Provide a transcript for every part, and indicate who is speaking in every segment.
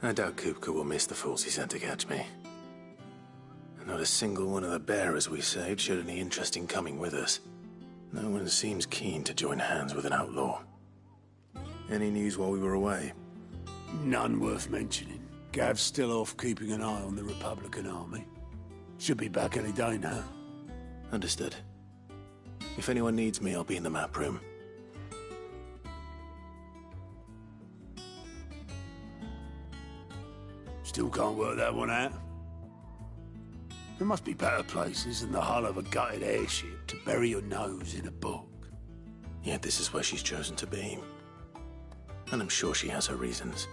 Speaker 1: I doubt Kupka will miss the fools he sent to catch me. Not a single one of the bearers we saved showed any interest in coming with us. No one seems keen to join hands with an outlaw. Any news while we were away?
Speaker 2: None worth mentioning. Gav's still off keeping an eye on the Republican army. Should be back any day now.
Speaker 1: Understood. If anyone needs me, I'll be in the map room.
Speaker 2: Still can't work that one out. There must be better places than the hull of a gutted airship to bury your nose in a book.
Speaker 1: Yet this is where she's chosen to be. And I'm sure she has her reasons.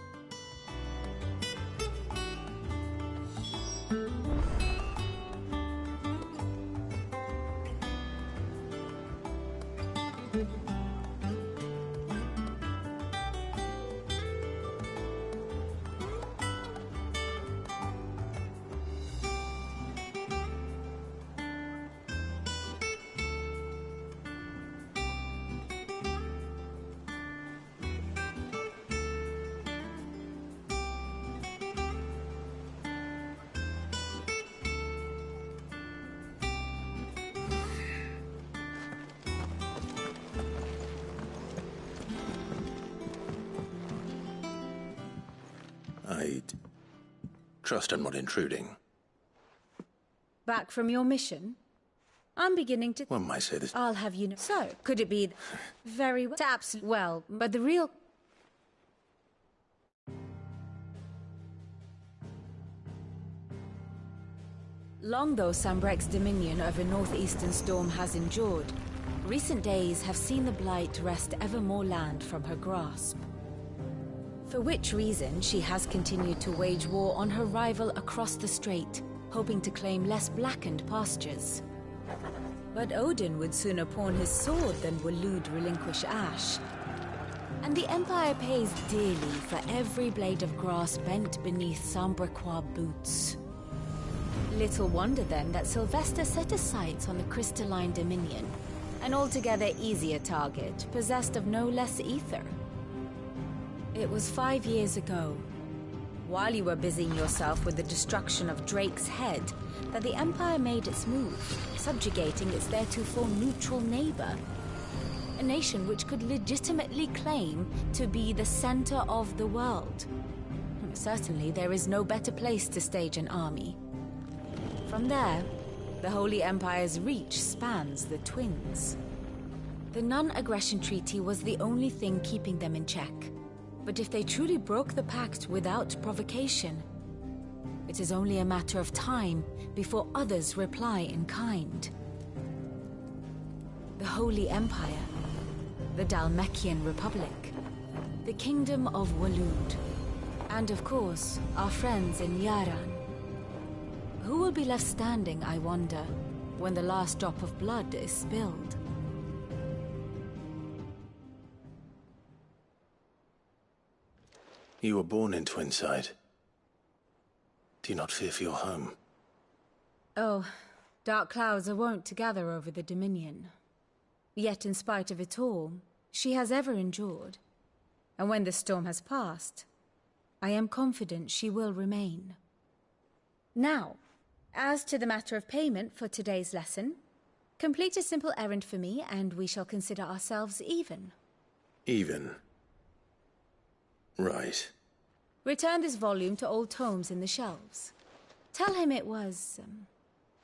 Speaker 1: I'd trust I'm not intruding.
Speaker 3: Back from your mission? I'm beginning to...
Speaker 1: One might say this.
Speaker 3: I'll have you know. So, could it be... Very well. Absolutely. Well, but the real... Long though Sambrek's dominion over northeastern Storm has endured, recent days have seen the Blight wrest ever more land from her grasp. For which reason she has continued to wage war on her rival across the strait, hoping to claim less blackened pastures. But Odin would sooner pawn his sword than Waloed relinquish Ash. And the Empire pays dearly for every blade of grass bent beneath Sambrequois boots. Little wonder then that Sylvester set his sights on the Crystalline Dominion, an altogether easier target, possessed of no less ether. It was 5 years ago, while you were busying yourself with the destruction of Drake's head, that the Empire made its move, subjugating its theretofore neutral neighbor. A nation which could legitimately claim to be the center of the world. Certainly, there is no better place to stage an army. From there, the Holy Empire's reach spans the Twins. The non-aggression treaty was the only thing keeping them in check. But if they truly broke the pact without provocation, it is only a matter of time before others reply in kind. The Holy Empire, the Dhalmekian Republic, the Kingdom of Waloed, and of course, our friends in Yaran. Who will be left standing, I wonder, when the last drop of blood is spilled?
Speaker 1: You were born in Twinside. Do you not fear for your home?
Speaker 3: Oh, dark clouds are wont to gather over the Dominion. Yet in spite of it all, she has ever endured. And when the storm has passed, I am confident she will remain. Now, as to the matter of payment for today's lesson, complete a simple errand for me and we shall consider ourselves even.
Speaker 1: Even? Right.
Speaker 3: Return this volume to old tomes in the shelves. Tell him it was,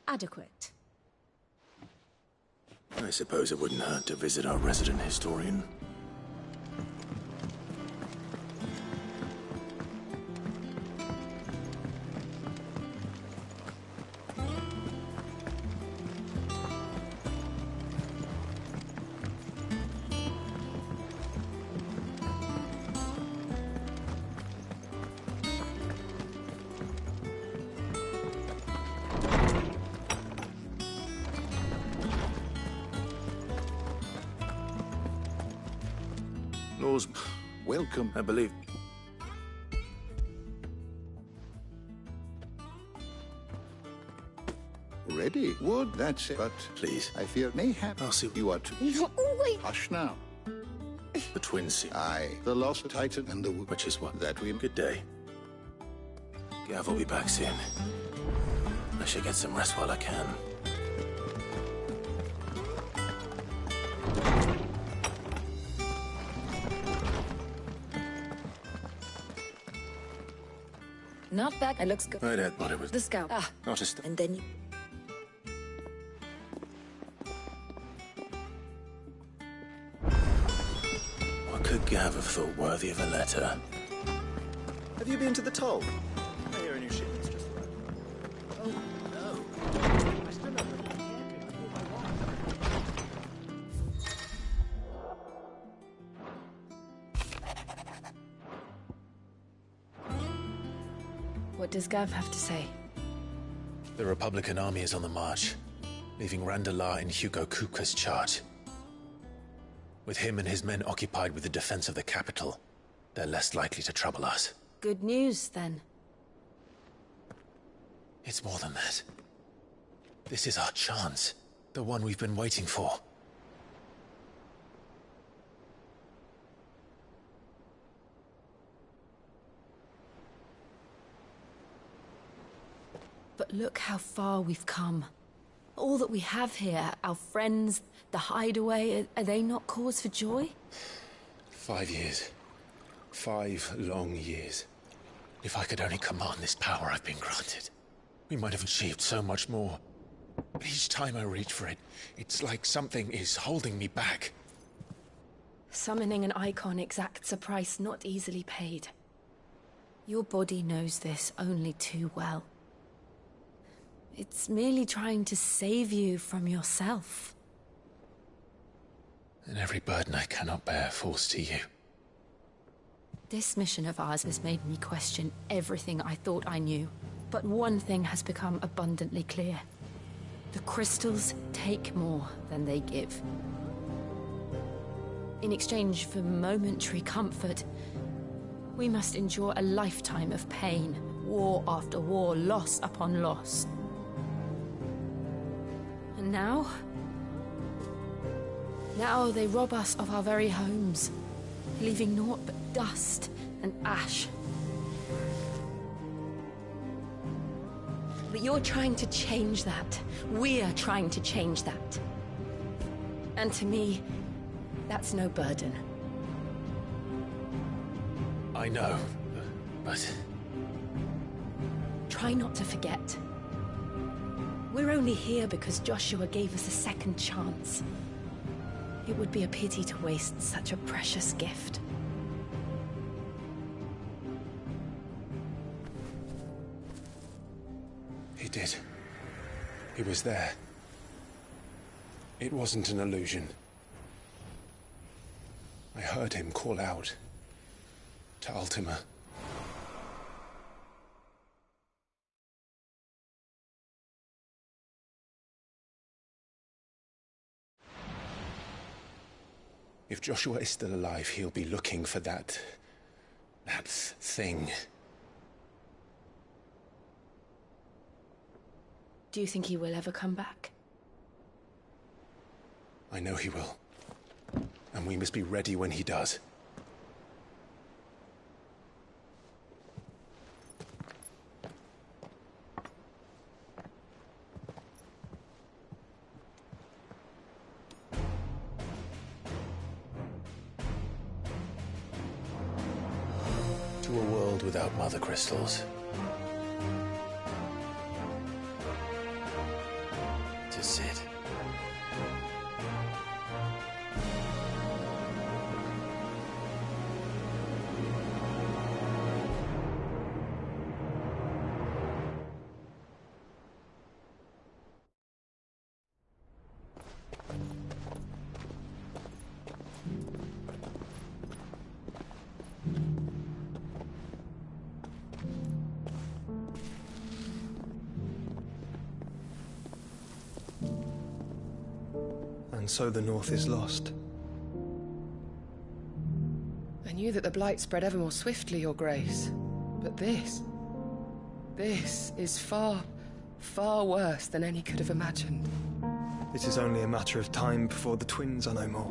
Speaker 3: adequate.
Speaker 1: I suppose it wouldn't hurt to visit our resident historian. Law's welcome, I believe.
Speaker 4: Ready? Would that's it, but
Speaker 1: Please.
Speaker 4: I fear mayhap
Speaker 1: I'll see.
Speaker 4: you are too.
Speaker 5: Wait.
Speaker 4: Hush now.
Speaker 1: The twins see.
Speaker 4: Aye, the lost titan and the...
Speaker 1: Which is what?
Speaker 4: That we...
Speaker 1: Good day. Gav will be back soon. I should get some rest while I can.
Speaker 3: Not bad. It looks good.
Speaker 1: I'd had thought it was
Speaker 3: The scout.
Speaker 1: not a st-
Speaker 3: And then you...
Speaker 1: What could Gav have thought worthy of a letter?
Speaker 5: Have you been to the toll? I hear a new shipment's just arrived. Oh, no. I still have a
Speaker 3: What does Gav have to say?
Speaker 1: The Republican army is on the march, leaving Randalar in Hugo Kuka's charge. With him and his men occupied with the defense of the capital, they're less likely to trouble us.
Speaker 3: Good news, then.
Speaker 1: It's more than that. This is our chance. The one we've been waiting for.
Speaker 3: But look how far we've come. All that we have here, our friends, the hideaway, are they not cause for joy?
Speaker 1: 5 years. 5 long years. If I could only command this power I've been granted, we might have achieved so much more. But each time I reach for it, it's like something is holding me back.
Speaker 3: Summoning an icon exacts a price not easily paid. Your body knows this only too well. It's merely trying to save you from yourself.
Speaker 1: And every burden I cannot bear falls to you.
Speaker 3: This mission of ours has made me question everything I thought I knew. But one thing has become abundantly clear. The crystals take more than they give. In exchange for momentary comfort, we must endure a lifetime of pain, war after war, loss upon loss. And now they rob us of our very homes, leaving naught but dust and ash. But you're trying to change that. We're trying to change that. And to me, that's no burden.
Speaker 1: I know, but...
Speaker 3: Try not to forget. We're only here because Joshua gave us a second chance. It would be a pity to waste such a precious gift.
Speaker 1: He did. He was there. It wasn't an illusion. I heard him call out to Ultima. If Joshua is still alive, he'll be looking for that thing.
Speaker 3: Do you think he will ever come back?
Speaker 1: I know he will. And we must be ready when he does. To a world without mother crystals. To Sid.
Speaker 5: And so the North is lost.
Speaker 6: I knew that the Blight spread ever more swiftly, Your Grace. But this is far, far worse than any could have imagined.
Speaker 5: It is only a matter of time before the twins are no more.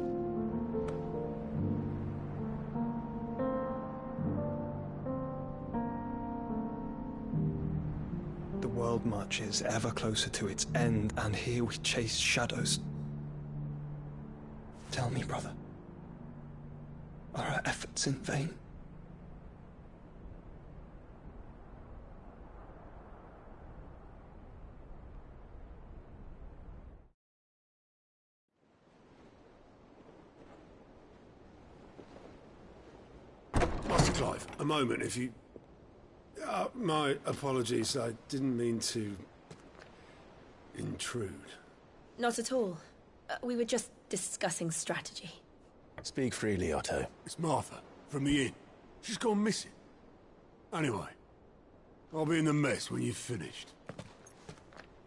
Speaker 7: world marches ever closer to its end, and here we chase shadows. Tell me, brother, are our efforts in vain?
Speaker 2: Master Clive, a moment, if you... my apologies, I didn't mean to... intrude.
Speaker 3: Not at all. We were just discussing strategy.
Speaker 1: Speak freely, Otto.
Speaker 2: It's Martha, from the inn. She's gone missing. Anyway, I'll be in the mess when you've finished.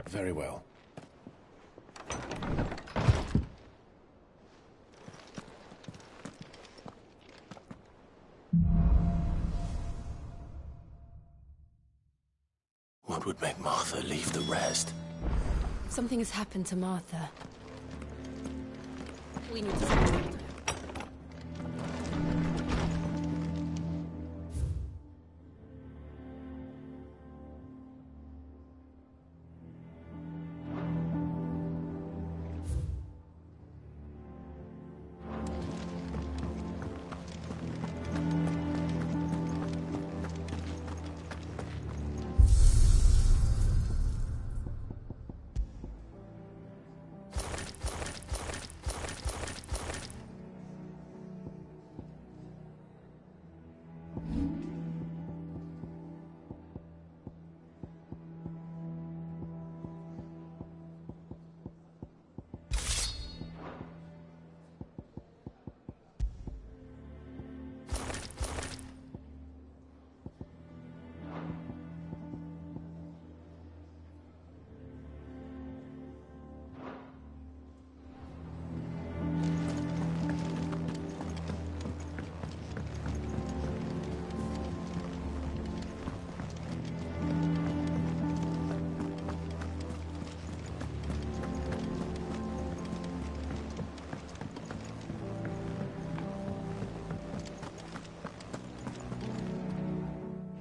Speaker 1: Very well. What would make Martha leave the rest?
Speaker 3: Something has happened to Martha. We need to stop.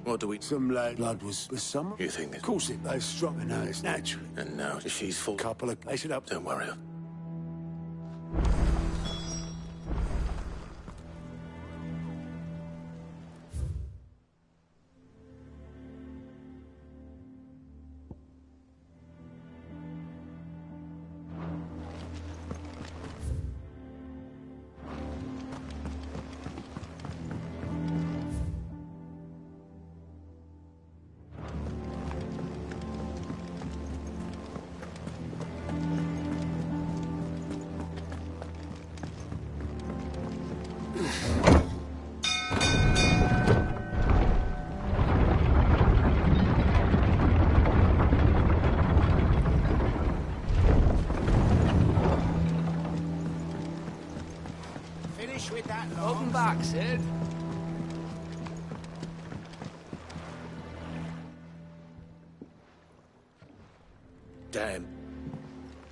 Speaker 1: What do we...
Speaker 2: Some lad blood was summer.
Speaker 1: You think that...
Speaker 2: Of course it, they've struck her now, it's naturally.
Speaker 1: And now she's full...
Speaker 2: Couple of... They should up.
Speaker 1: Don't worry.
Speaker 8: Welcome back, Sid.
Speaker 1: Damn.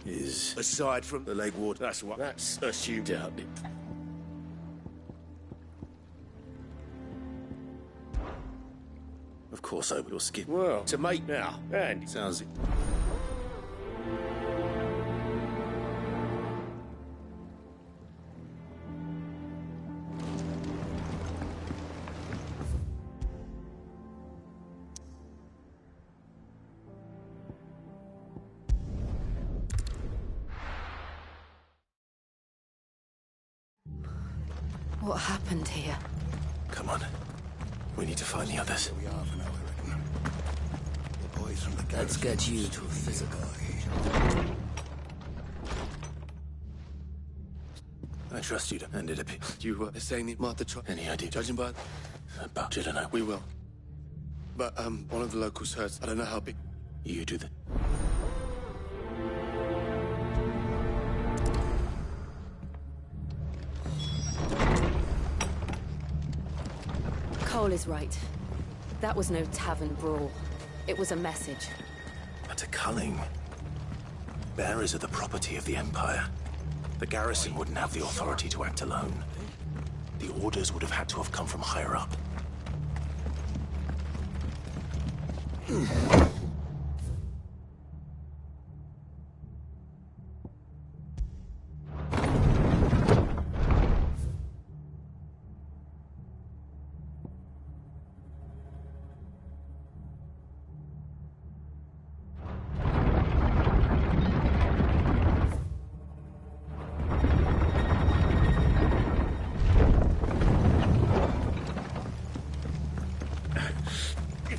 Speaker 1: Is... Aside from the lake water, that's assumed out. Of course I will skip. Well, to mate now. And sounds it.
Speaker 3: What happened here?
Speaker 1: Come on. We need to find the others.
Speaker 4: We are for now, I reckon. The boys from the
Speaker 8: Let's get you to a physical.
Speaker 1: I trust you to end it a bit.
Speaker 9: You were saying that Martha tried...
Speaker 1: Any idea?
Speaker 9: Judging by...
Speaker 1: About you don't know.
Speaker 9: We will. But, one of the locals heard. I don't know how big...
Speaker 1: You do that.
Speaker 3: Cole is right. That was no tavern brawl. It was a message.
Speaker 1: But to Culling, bearers are the property of the Empire. The garrison wouldn't have the authority to act alone. The orders would have had to have come from higher up.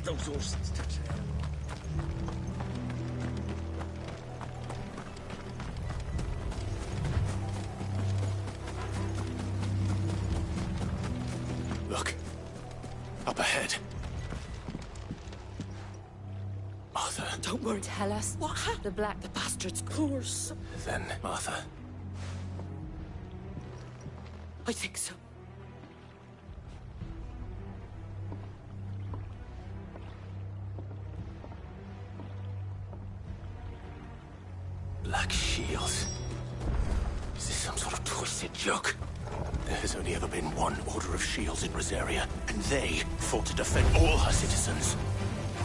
Speaker 4: those horses to tell.
Speaker 1: Look. Up ahead. Martha.
Speaker 3: Don't worry. Tell us what happened. The bastard's course.
Speaker 1: Then, Martha.
Speaker 3: I think so.
Speaker 1: Black shields. Is this some sort of twisted joke? There has only ever been one Order of Shields in Rosaria, and they fought to defend all her citizens.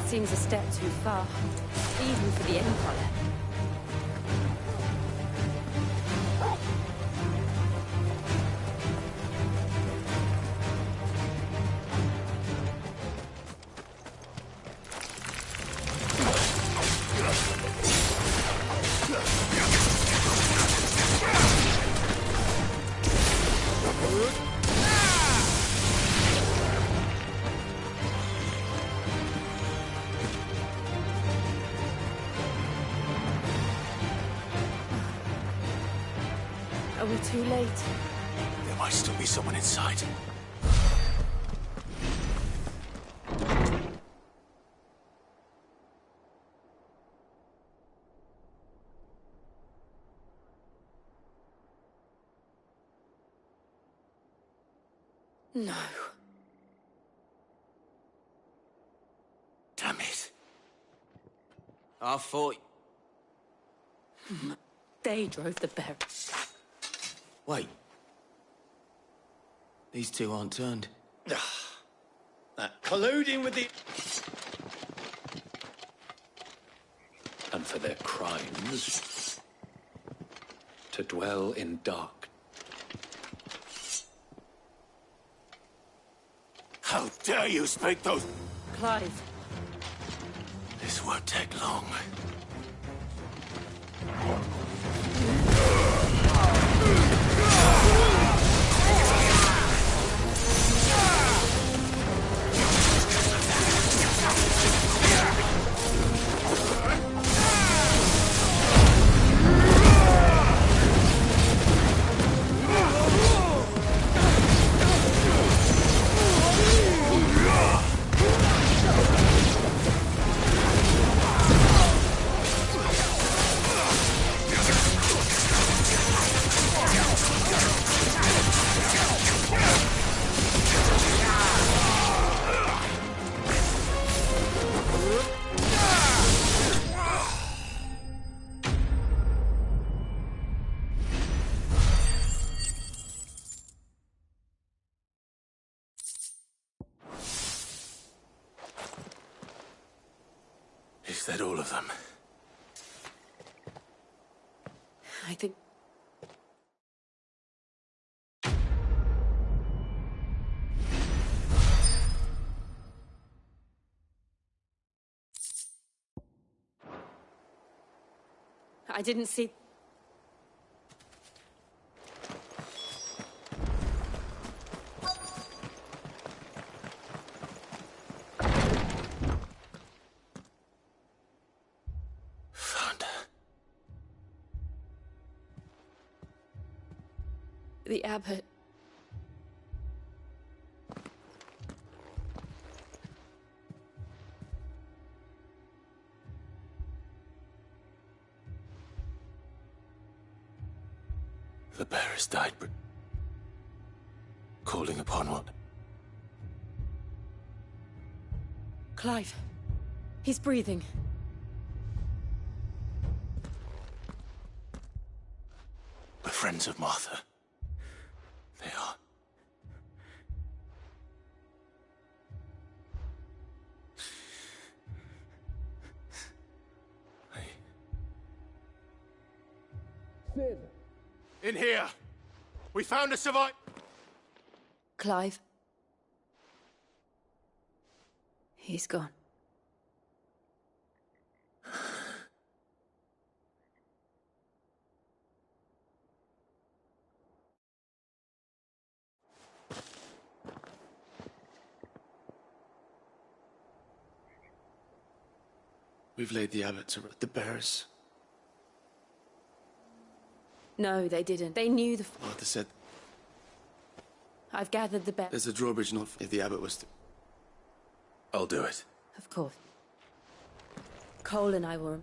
Speaker 3: Seems a step too far, even for the Empire. Are we too late?
Speaker 1: There might still be someone inside.
Speaker 3: No.
Speaker 1: Damn it.
Speaker 8: I thought...
Speaker 3: They drove the barracks.
Speaker 8: Wait. These two aren't turned.
Speaker 4: Colluding with the...
Speaker 10: And for their crimes, to dwell in dark.
Speaker 1: How dare you speak those...
Speaker 3: Clive.
Speaker 1: This won't take long. Is that all of them?
Speaker 3: I think... I didn't see...
Speaker 1: Found her.
Speaker 3: The abbot.
Speaker 1: The bearers died, but... calling upon what?
Speaker 3: Clive. He's breathing.
Speaker 1: The friends of Martha. They are. In here! We found a survivor!
Speaker 3: Clive. He's gone.
Speaker 9: We've laid the abbot to the bearers.
Speaker 3: No, they didn't. They knew the...
Speaker 9: Arthur said
Speaker 3: I've gathered the
Speaker 9: there's a drawbridge not if the abbot was to...
Speaker 1: I'll do it.
Speaker 3: Of course. Cole and I will...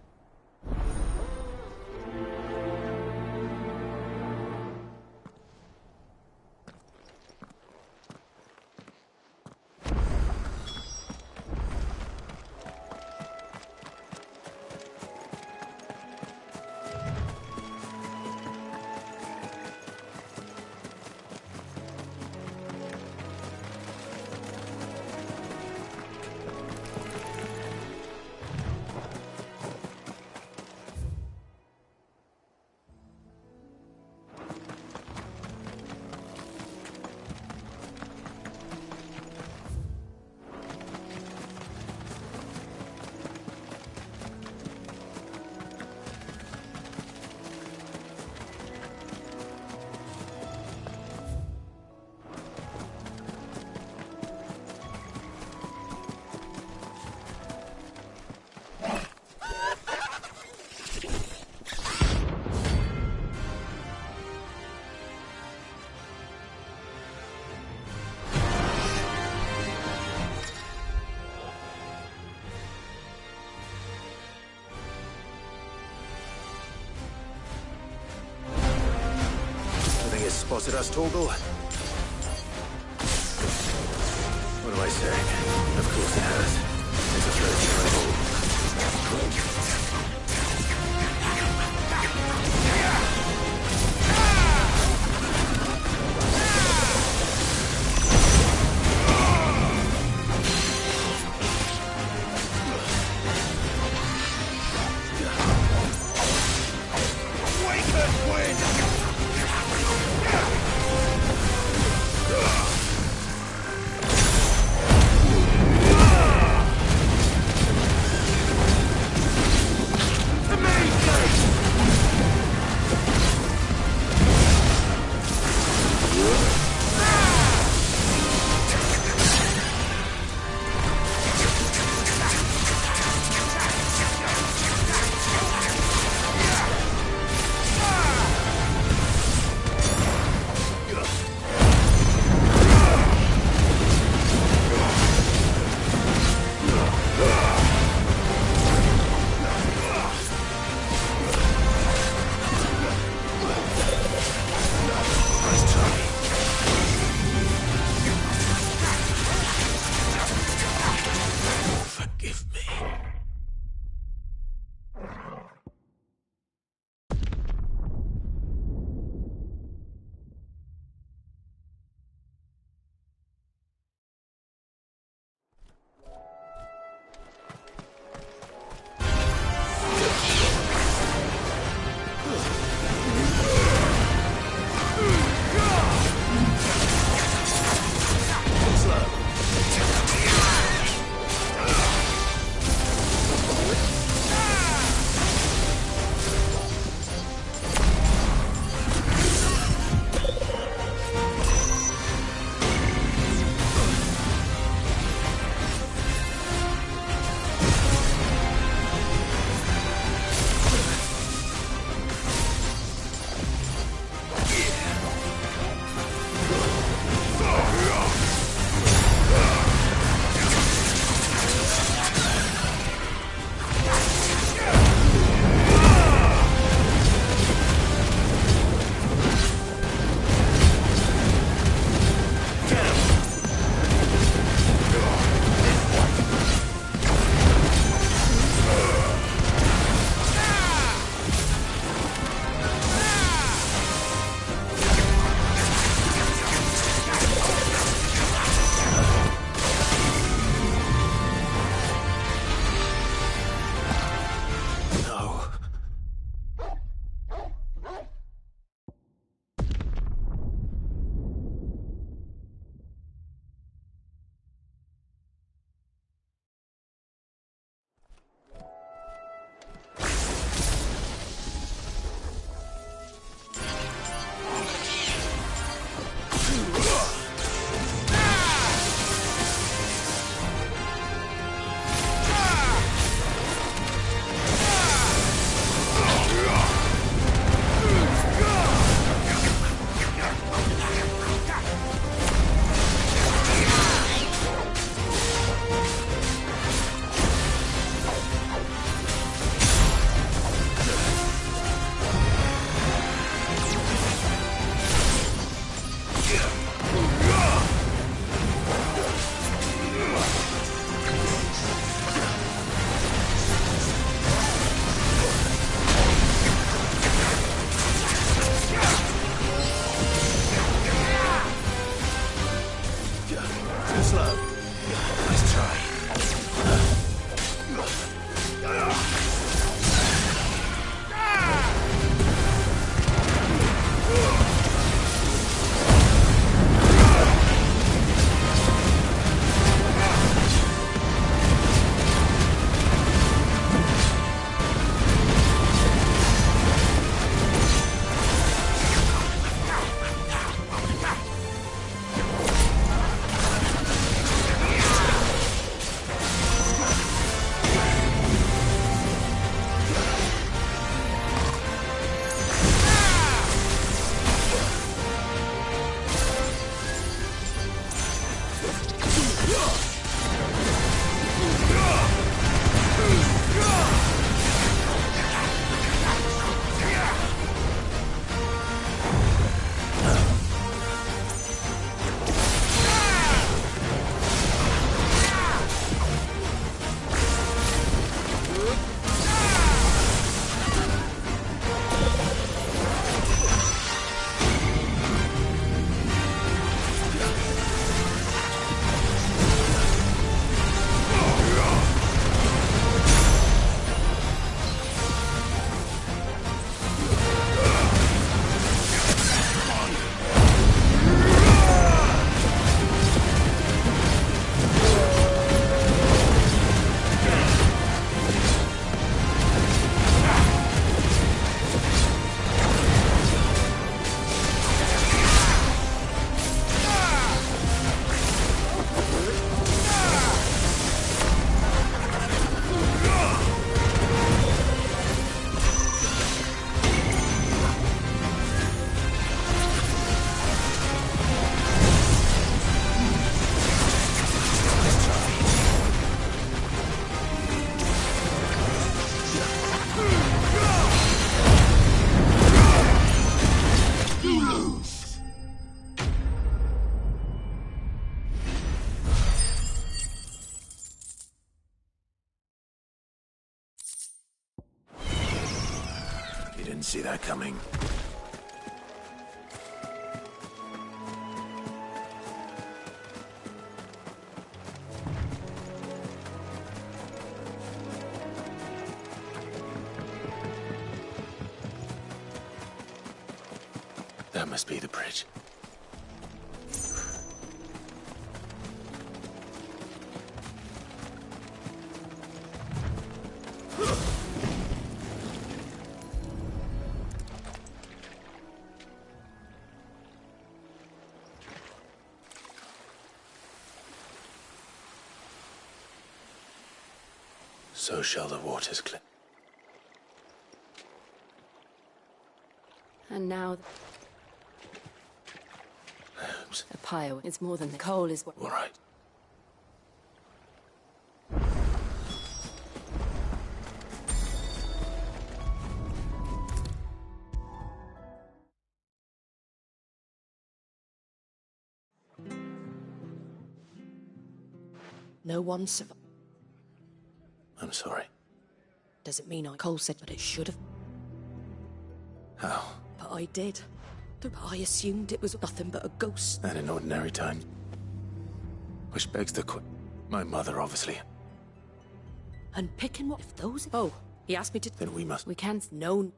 Speaker 1: Spotted us, Torgal? What am I saying? Of course it has. It's a threat to my home. Didn't see that coming. That must be the bridge. So shall the waters clear.
Speaker 11: And now...
Speaker 1: Herbs.
Speaker 11: A pyre. It's more than the coal is what...
Speaker 1: All right.
Speaker 11: No one survived.
Speaker 1: I'm sorry.
Speaker 11: Doesn't mean Cole said, but it should have.
Speaker 1: How?
Speaker 11: But I did. But I assumed it was nothing but a ghost.
Speaker 1: And in ordinary time. Which begs the my mother, obviously.
Speaker 11: And picking what if those... Oh, he asked me to...
Speaker 1: Then we must...
Speaker 11: We can't... No...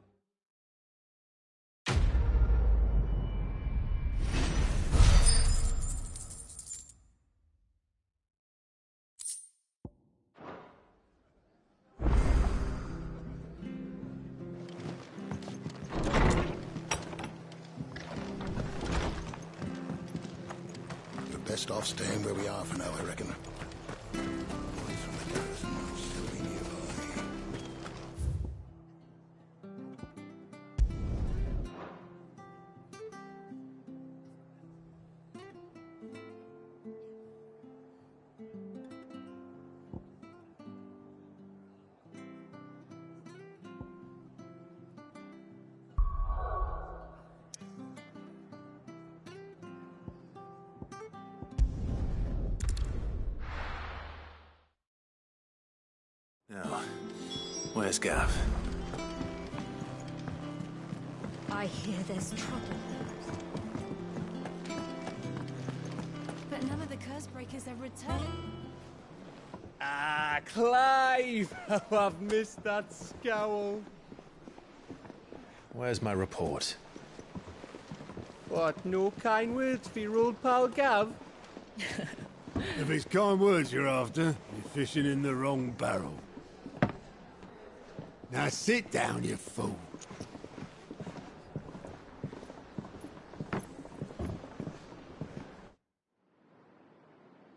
Speaker 4: Best off staying where we are for now, I reckon. Boys from the garrison will still be nearby.
Speaker 1: Now, where's Gav?
Speaker 3: I hear there's trouble. But none of the curse breakers have returned.
Speaker 12: Ah, Clive! Oh, I've missed that scowl.
Speaker 1: Where's my report?
Speaker 12: What, no kind words for your old pal Gav?
Speaker 2: If it's kind words you're after, you're fishing in the wrong barrel. Now sit down, you fool.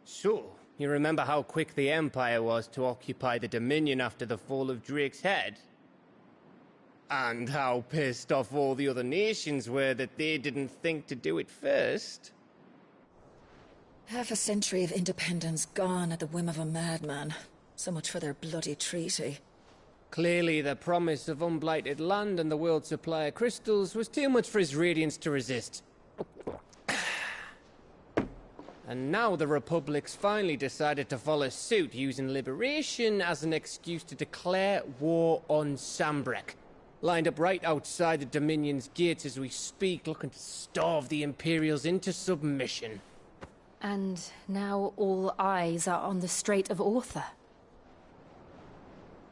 Speaker 12: So, you remember how quick the Empire was to occupy the Dominion after the fall of Drake's head? And how pissed off all the other nations were that they didn't think to do it first?
Speaker 13: Half a century of independence gone at the whim of a madman. So much for their bloody treaty.
Speaker 12: Clearly, the promise of unblighted land and the world's supply of crystals was too much for his radiance to resist. And now the Republic's finally decided to follow suit, using liberation as an excuse to declare war on Sambrek. Lined up right outside the Dominion's gates as we speak, looking to starve the Imperials into submission.
Speaker 3: And now all eyes are on the Strait of Author.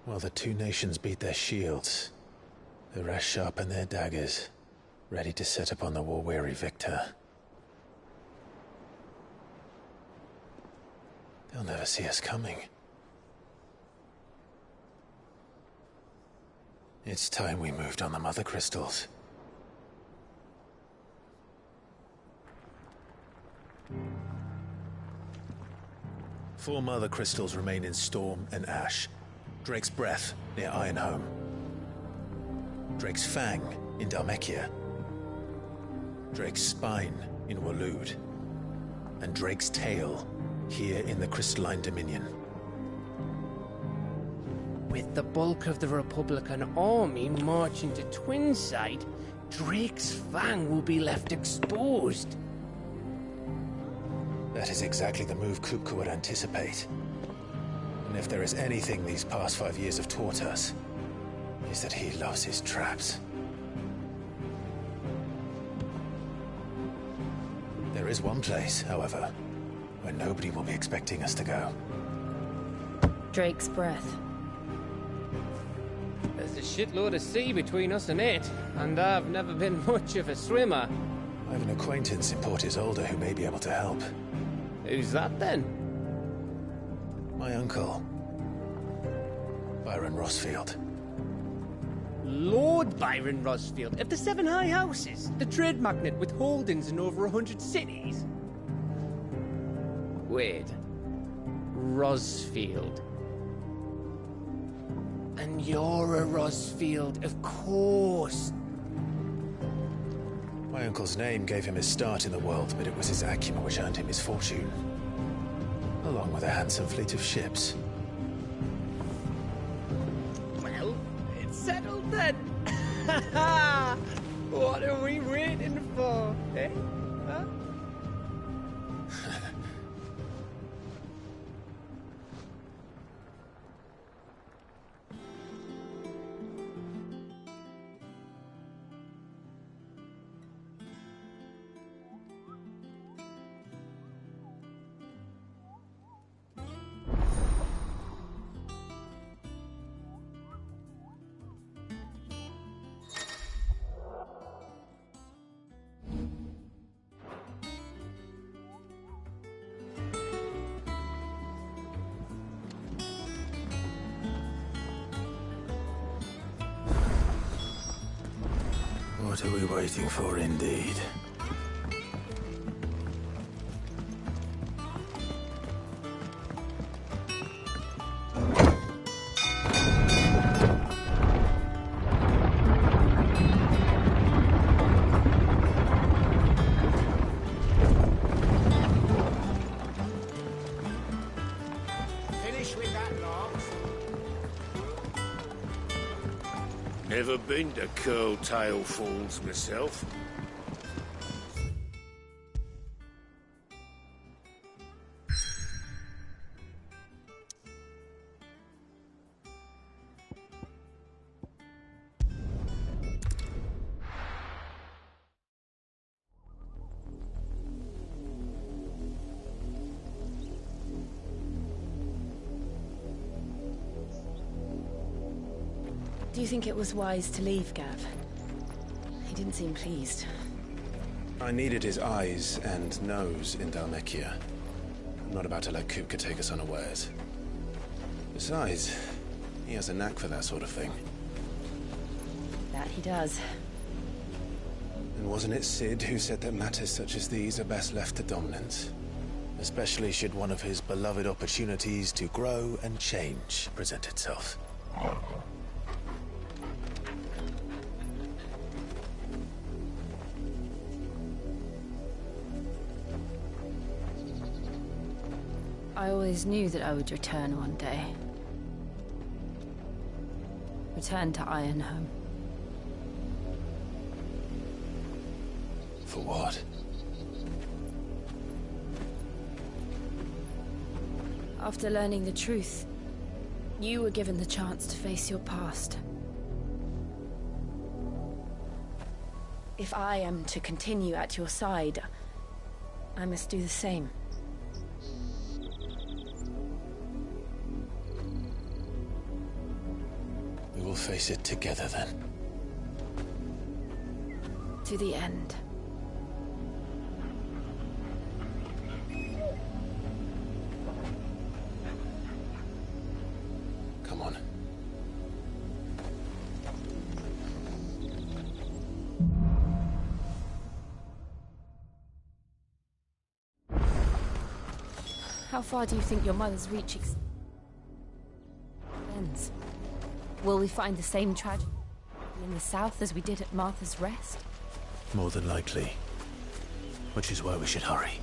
Speaker 1: While the two nations beat their shields, the rest sharpen their daggers, ready to set upon the war-weary victor. They'll never see us coming. It's time we moved on the Mother Crystals. Four Mother Crystals remain in Storm and Ash. Drake's Breath near Ironhome. Drake's Fang in Dhalmekia. Drake's Spine in Waloed. And Drake's Tail here in the Crystalline Dominion.
Speaker 12: With the bulk of the Republican army marching to Twinside, Drake's Fang will be left exposed.
Speaker 1: That is exactly the move Kupka would anticipate. And if there is anything these past 5 years have taught us, is that he loves his traps. is one place, however, where nobody will be expecting us to go.
Speaker 3: Drake's breath.
Speaker 12: There's a shitload of sea between us and it, and I've never been much of a swimmer.
Speaker 1: I have an acquaintance in Port Isolde who may be able to help.
Speaker 12: Who's that then?
Speaker 1: My uncle, Byron Rossfield.
Speaker 12: Lord Byron Rossfield of the Seven High Houses, the trade magnate with holdings in over 100 cities. Wait, Rossfield. And you're a Rossfield, of course.
Speaker 1: My uncle's name gave him his start in the world, but it was his acumen which earned him his fortune, along with a handsome fleet of ships.
Speaker 12: Well, it's settled then. What are we waiting for, eh? Huh?
Speaker 1: What are we waiting for, indeed?
Speaker 2: Finish with that, Lance. Never been to Curltail Falls myself.
Speaker 3: Do you think it was wise to leave, Gav? He didn't seem pleased.
Speaker 1: I needed his eyes and nose in Dhalmekia. I'm not about to let Kupka take us unawares. Besides, he has a knack for that sort of thing.
Speaker 3: That he does.
Speaker 1: And wasn't it Sid who said that matters such as these are best left to dominance? Especially should one of his beloved opportunities to grow and change present itself.
Speaker 3: I always knew that I would return one day. Return to Ironhome.
Speaker 1: For what?
Speaker 3: After learning the truth, you were given the chance to face your past. If I am to continue at your side, I must do the same.
Speaker 1: We will face it together then.
Speaker 3: To the end.
Speaker 1: Come on.
Speaker 3: How far do you think your mother's reach extends? Will we find the same tragedy in the south as we did at Martha's Rest?
Speaker 1: More than likely. Which is why we should hurry.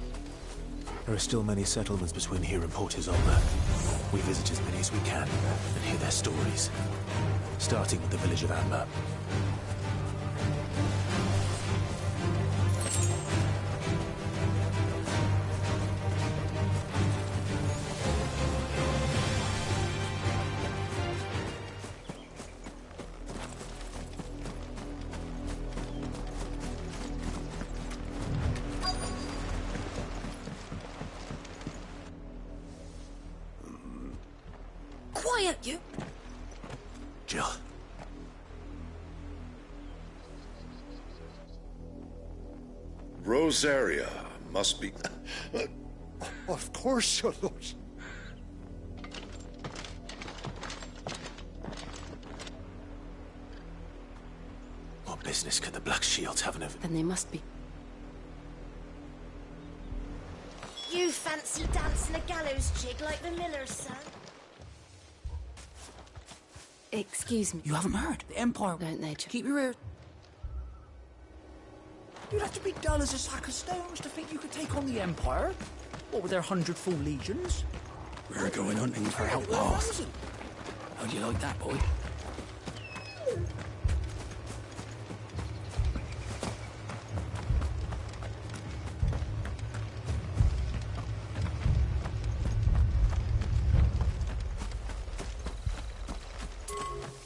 Speaker 1: There are still many settlements between here and Port Isolde. We visit as many as we can and hear their stories. Starting with the village of Amber.
Speaker 11: Quiet, you!
Speaker 1: Jill.
Speaker 14: Rosaria must be...
Speaker 15: Of course, your lord.
Speaker 1: What business could the Black Shields have in it?
Speaker 11: Then they must be.
Speaker 16: You fancy dancing a gallows jig like the miller's son?
Speaker 11: Excuse me.
Speaker 17: You haven't heard? The Empire...
Speaker 11: Don't they?
Speaker 17: Keep your ears... You'd have to be dull as a sack of stones to think you could take on the Empire. What with their 100 full legions?
Speaker 2: We're going hunting for outlaws. How do you like that, boy?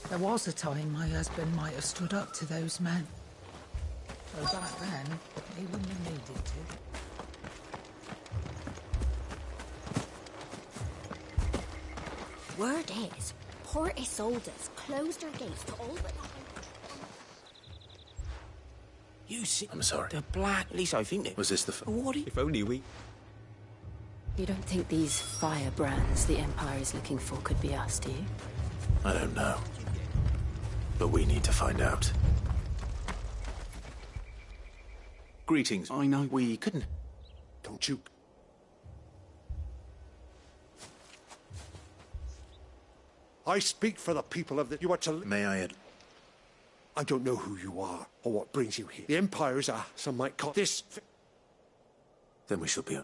Speaker 18: There was a time my husband might have stood up to those men. Though back then, he wouldn't have needed to.
Speaker 16: Word is, Port Isolde's closed her gates to all but...
Speaker 17: You see...
Speaker 1: I'm sorry.
Speaker 17: The Black... At least I think it...
Speaker 1: Was this the...
Speaker 17: What?
Speaker 7: If only we...
Speaker 11: You don't think these firebrands the Empire is looking for could be us, do you?
Speaker 1: I don't know. But we need to find out. Greetings.
Speaker 17: I know.
Speaker 1: We couldn't...
Speaker 15: Don't you... I speak for the people of the... You are to...
Speaker 1: May I...
Speaker 15: I don't know who you are, or what brings you here. The Empires are, some might call this...
Speaker 1: Then we shall be...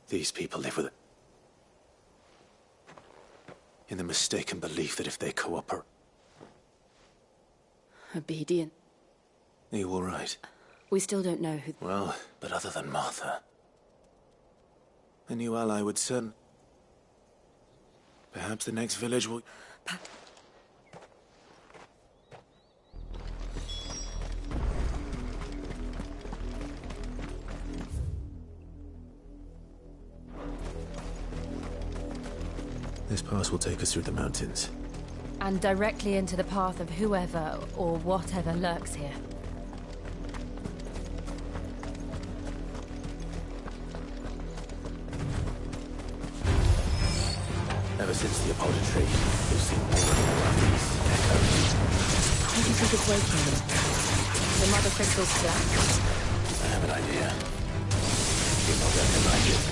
Speaker 1: These people live with it. In the mistaken belief that if they cooperate...
Speaker 11: Obedient.
Speaker 1: Are you all right?
Speaker 11: We still don't know who...
Speaker 1: Well, but other than Martha... A new ally would certain... Perhaps the next village will... This pass will take us through the mountains.
Speaker 3: And directly into the path of whoever or whatever lurks here.
Speaker 1: Ever since the Apollo tree, we've seen more and more of these echoes.
Speaker 11: How do you think it's waking them? The mother crystal's black?
Speaker 1: I have an idea. You will recognize it.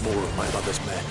Speaker 1: More of my mother's men.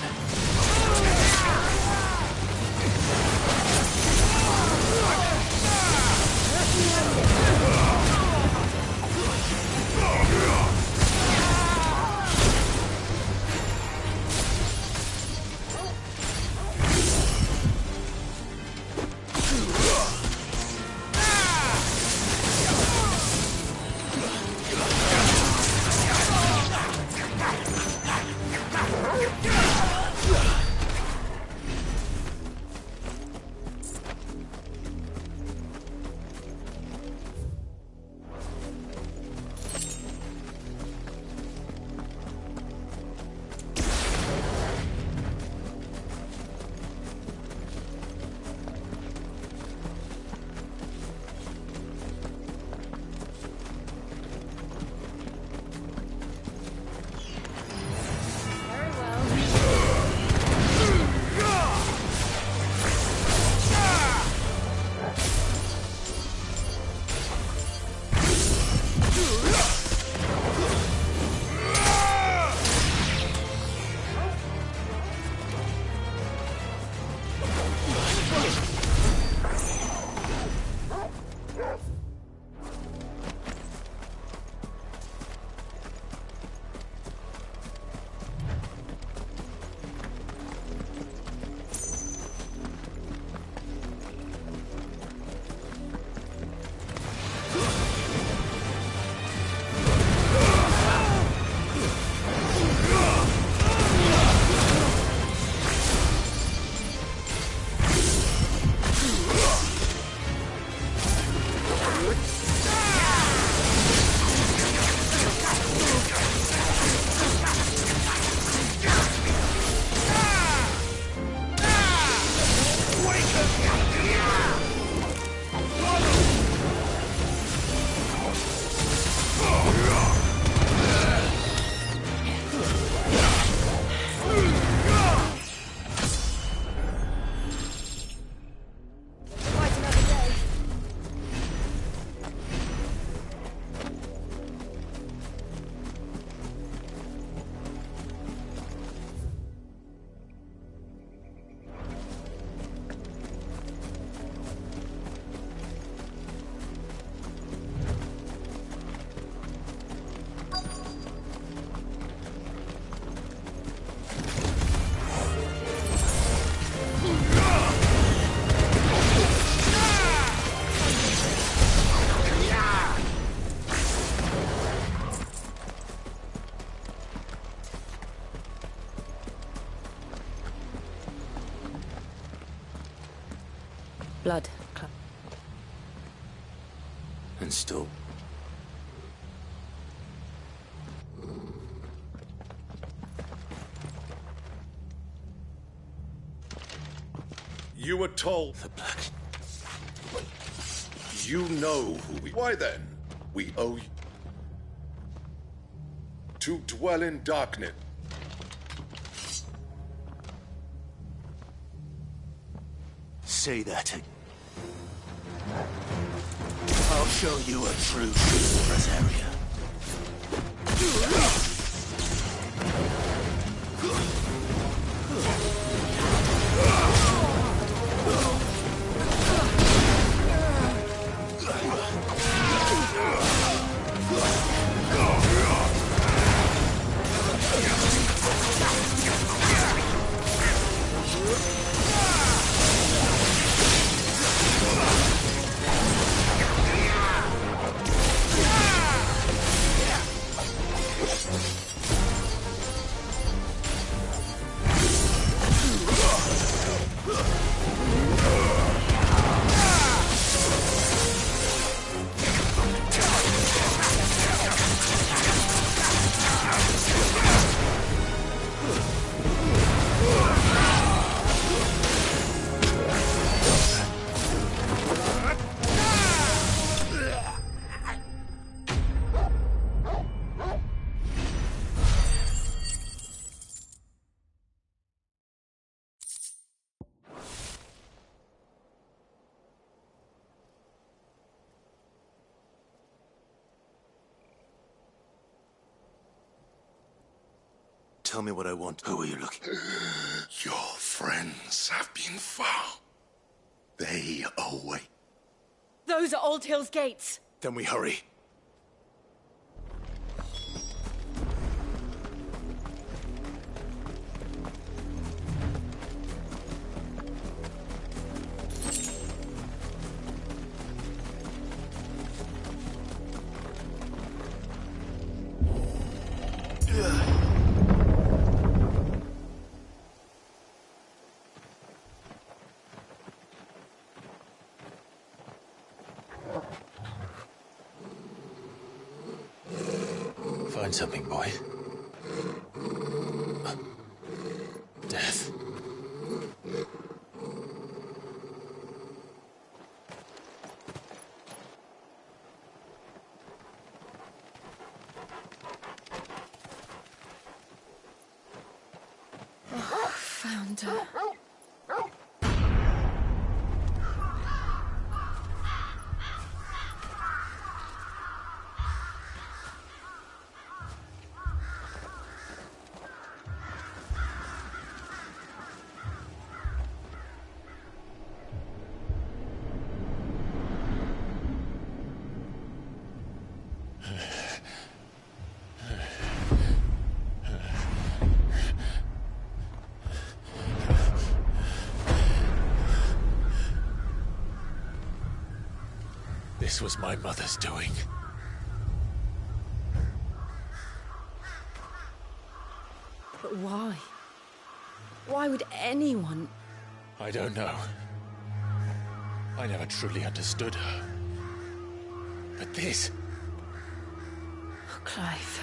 Speaker 11: Blood.
Speaker 1: And still...
Speaker 14: You were told...
Speaker 1: The Black...
Speaker 14: You know who we... Why then? We owe you... To dwell in darkness.
Speaker 2: Say that again. I'll show you a true Brazaria.
Speaker 1: Tell me what I want. Who are you looking?
Speaker 14: Your friends have been found. They await.
Speaker 16: Those are Old Hill's gates.
Speaker 1: Then we hurry. Find something, boy. Death.
Speaker 11: Found her.
Speaker 1: This was my mother's doing.
Speaker 3: But why? Why would anyone...
Speaker 1: I don't know. I never truly understood her. But this...
Speaker 11: Oh, Clive.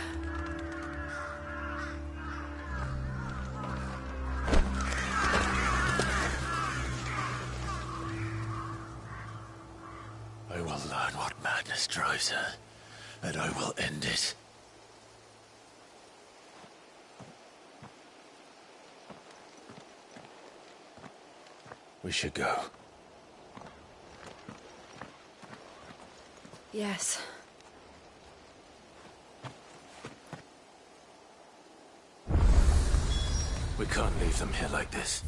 Speaker 1: I will learn what madness drives her, and I will end it. We should go.
Speaker 3: Yes.
Speaker 1: We can't leave them here like this.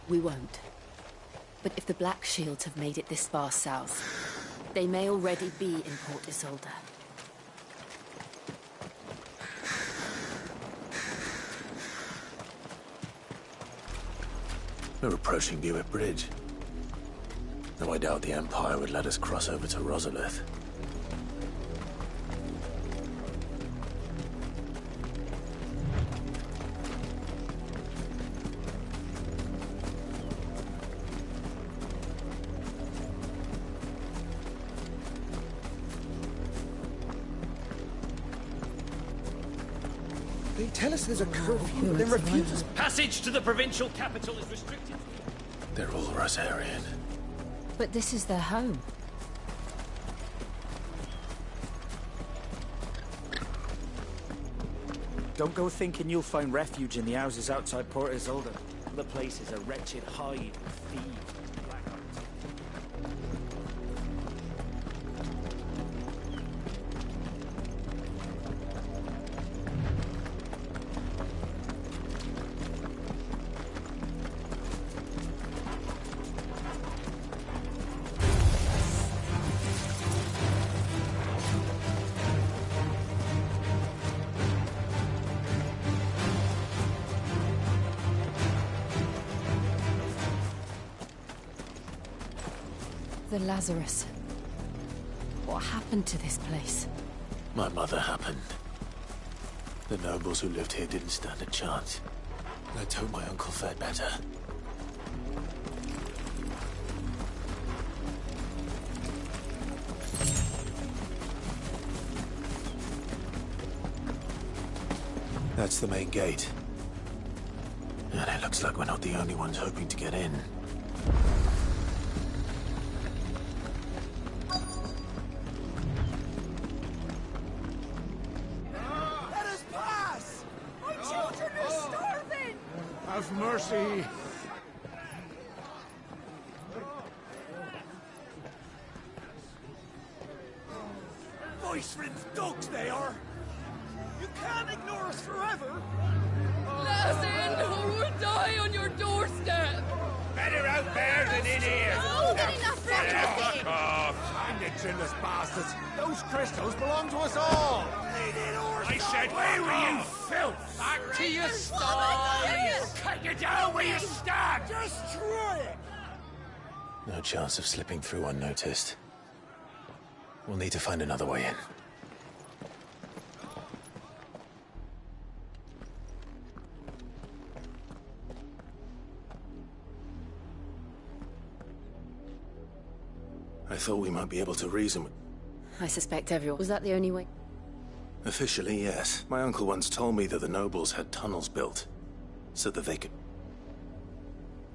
Speaker 11: We won't. But if the Black Shields have made it this far south, they may already be in Port Isolde.
Speaker 1: We're approaching Buick Bridge. Though I doubt the Empire would let us cross over to Rosalith.
Speaker 17: They tell us there's a curfew, then refuse us. Passage to the provincial capital is restricted.
Speaker 1: They're all Rosarian.
Speaker 11: But this is their home.
Speaker 17: Don't go thinking you'll find refuge in the houses outside Port Isolde. The place is a wretched hide of thieves and blackguards.
Speaker 11: The Lazarus. What happened to this place?
Speaker 1: My mother happened. The nobles who lived here didn't stand a chance. Let's hope my uncle fared better. That's the main gate. And it looks like we're not the only ones hoping to get in.
Speaker 17: Let us pass! My children are starving!
Speaker 2: Have mercy.
Speaker 17: Voice-ridden dogs they are! You can't ignore us forever!
Speaker 6: Let us in, or we'll die on your doorstep!
Speaker 2: Better out there than in here.
Speaker 16: Oh, get enough
Speaker 2: Fuck off! I'm the chillest bastards. Those crystals belong to us all. I said, where were you, filth? Back to your sties. Cut you down where you stand.
Speaker 17: Destroy it!
Speaker 1: No chance of slipping through unnoticed. We'll need to find another way in. I thought we might be able to reason with...
Speaker 11: I suspect everyone. Was that the only way?
Speaker 1: Officially, yes. My uncle once told me that the nobles had tunnels built, so that they could...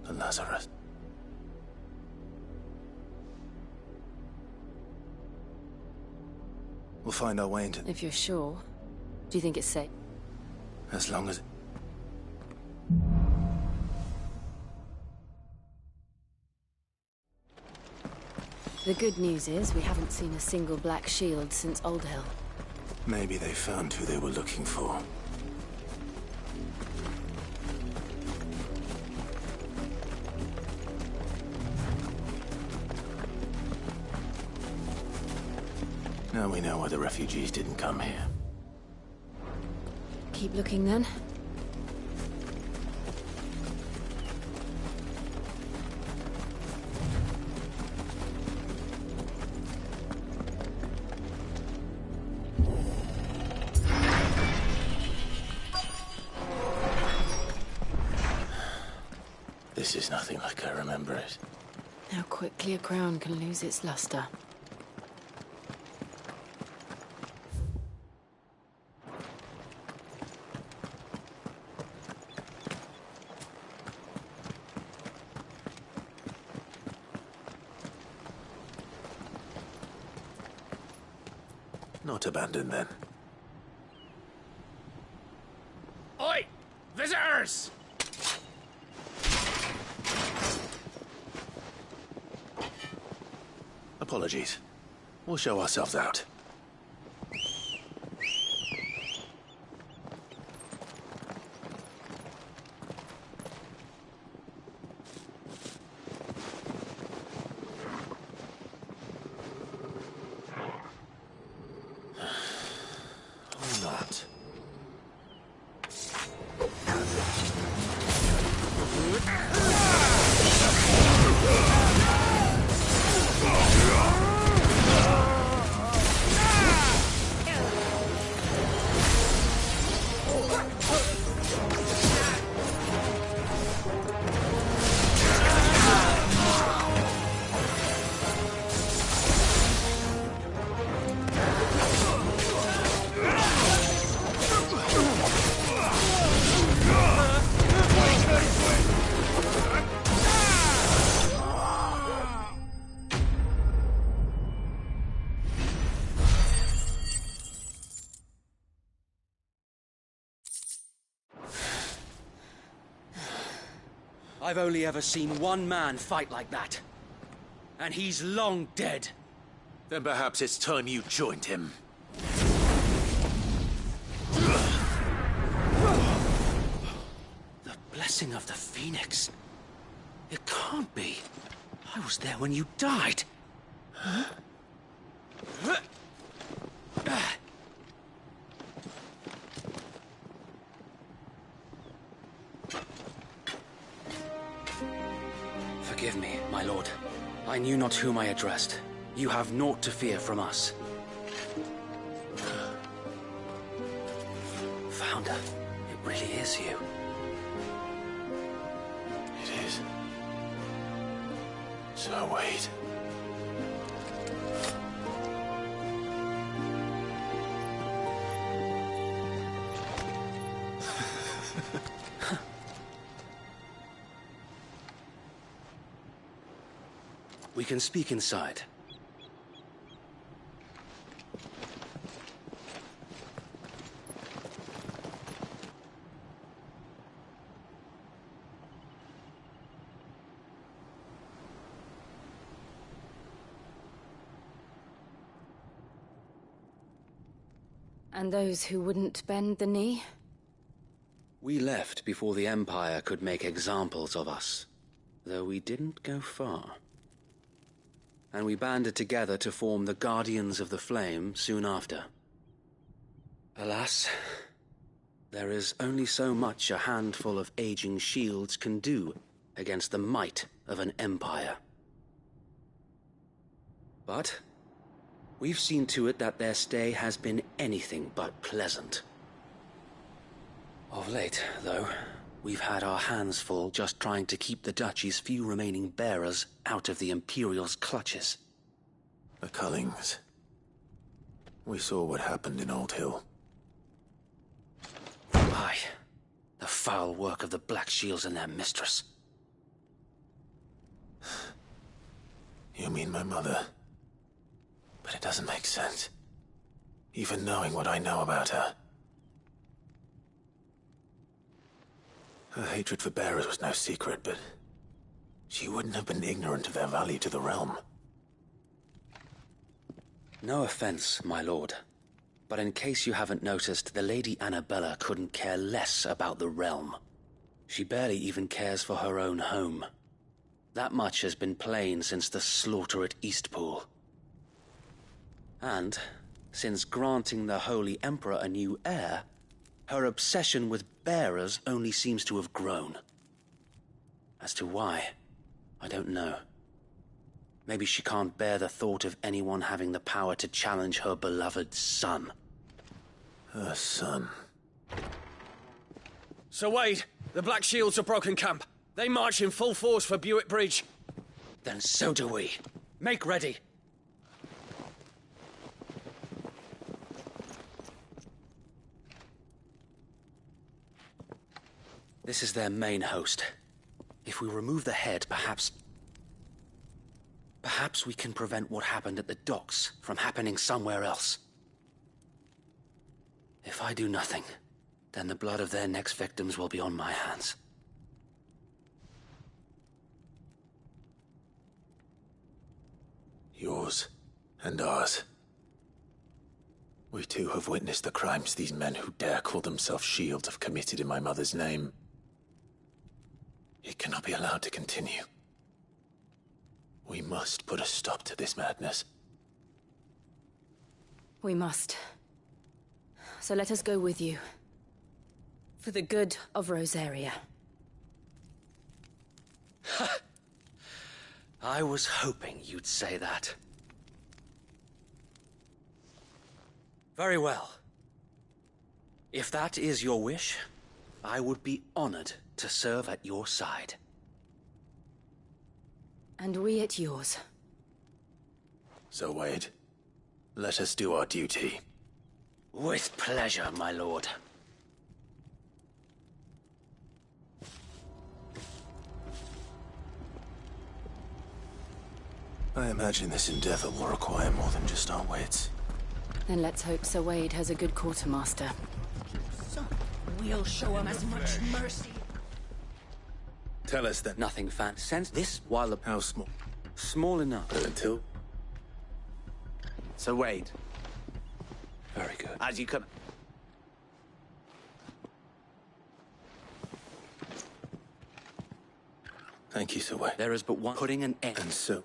Speaker 1: The Lazarus. We'll find our way into...
Speaker 11: If you're sure. Do you think it's safe?
Speaker 1: As long as...
Speaker 11: The good news is we haven't seen a single black shield since Old Hill.
Speaker 1: Maybe they found who they were looking for. Now we know why the refugees didn't come here.
Speaker 11: Keep looking then.
Speaker 1: This is nothing like I remember it.
Speaker 11: How quickly a crown can lose its luster.
Speaker 1: Not abandoned then.
Speaker 2: Oi! Visitors!
Speaker 1: Apologies. We'll show ourselves out. Or not.
Speaker 19: I've only ever seen one man fight like that. And he's long dead.
Speaker 1: Then perhaps it's time you joined him.
Speaker 19: The blessing of the Phoenix. It can't be. I was there when you died. Huh? Forgive me, my lord. I knew not whom I addressed. You have naught to fear from us. Founder, it really is you.
Speaker 1: It is. So wait.
Speaker 19: We can speak inside.
Speaker 11: And those who wouldn't bend the knee?
Speaker 19: We left before the Empire could make examples of us, though we didn't go far. And we banded together to form the Guardians of the Flame soon after. Alas, there is only so much a handful of aging shields can do against the might of an empire. But we've seen to it that their stay has been anything but pleasant. Of late, though, we've had our hands full just trying to keep the Duchy's few remaining bearers out of the Imperial's clutches.
Speaker 1: The Cullings. We saw what happened in Old Hill.
Speaker 19: Aye. The foul work of the Black Shields and their mistress.
Speaker 1: You mean my mother? But it doesn't make sense. Even knowing what I know about her. Her hatred for bearers was no secret, but she wouldn't have been ignorant of their value to the realm.
Speaker 19: No offense, my lord, but in case you haven't noticed, the Lady Annabella couldn't care less about the realm. She barely even cares for her own home. That much has been plain since the slaughter at Eastpool. And, since granting the Holy Emperor a new heir, her obsession with bearers only seems to have grown. As to why, I don't know. Maybe she can't bear the thought of anyone having the power to challenge her beloved son.
Speaker 1: Her son.
Speaker 19: Sir Wade, the Black Shields have broken camp. They march in full force for Buick Bridge. Then so do we. Make ready. This is their main host. If we remove the head, perhaps we can prevent what happened at the docks from happening somewhere else. If I do nothing, then the blood of their next victims will be on my hands.
Speaker 1: Yours and ours. We too have witnessed the crimes these men who dare call themselves Shields have committed in my mother's name. It cannot be allowed to continue. We must put a stop to this madness.
Speaker 11: We must. So let us go with you. For the good of Rosaria.
Speaker 19: I was hoping you'd say that. Very well. If that is your wish, I would be honored to serve at your side.
Speaker 11: And we at yours.
Speaker 1: So, Wade, let us do our duty.
Speaker 19: With pleasure, my lord.
Speaker 1: I imagine this endeavor will require more than just our wits.
Speaker 11: Then let's hope Sir Wade has a good quartermaster.
Speaker 16: So, we'll show him as much mercy.
Speaker 1: Tell us then.
Speaker 19: Nothing fancy. Sense this while the...
Speaker 1: How small?
Speaker 19: Small enough.
Speaker 1: But until?
Speaker 17: So wait.
Speaker 19: Very good.
Speaker 17: As you can...
Speaker 1: Thank you, Sir Wayne.
Speaker 19: There is but one putting an end.
Speaker 1: And so?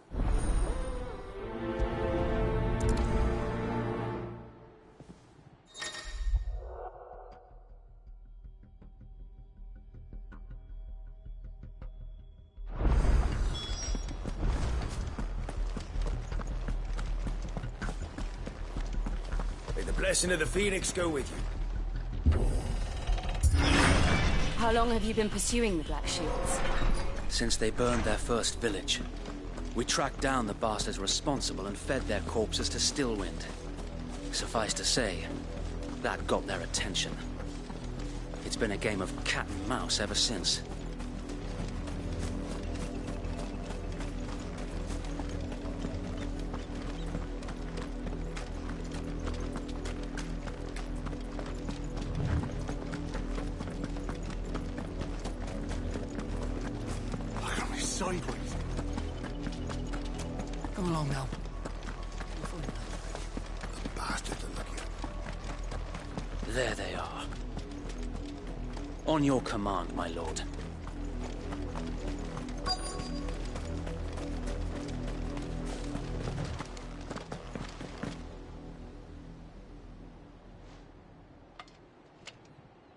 Speaker 2: May the blessing of the Phoenix go with you.
Speaker 11: How long have you been pursuing the Black Shields?
Speaker 19: Since they burned their first village. We tracked down the bastards responsible and fed their corpses to Stillwind. Suffice to say, that got their attention. It's been a game of cat and mouse ever since.
Speaker 2: Sideways.
Speaker 19: Come along now.
Speaker 4: The bastards are looking.
Speaker 19: There they are. On your command, my lord.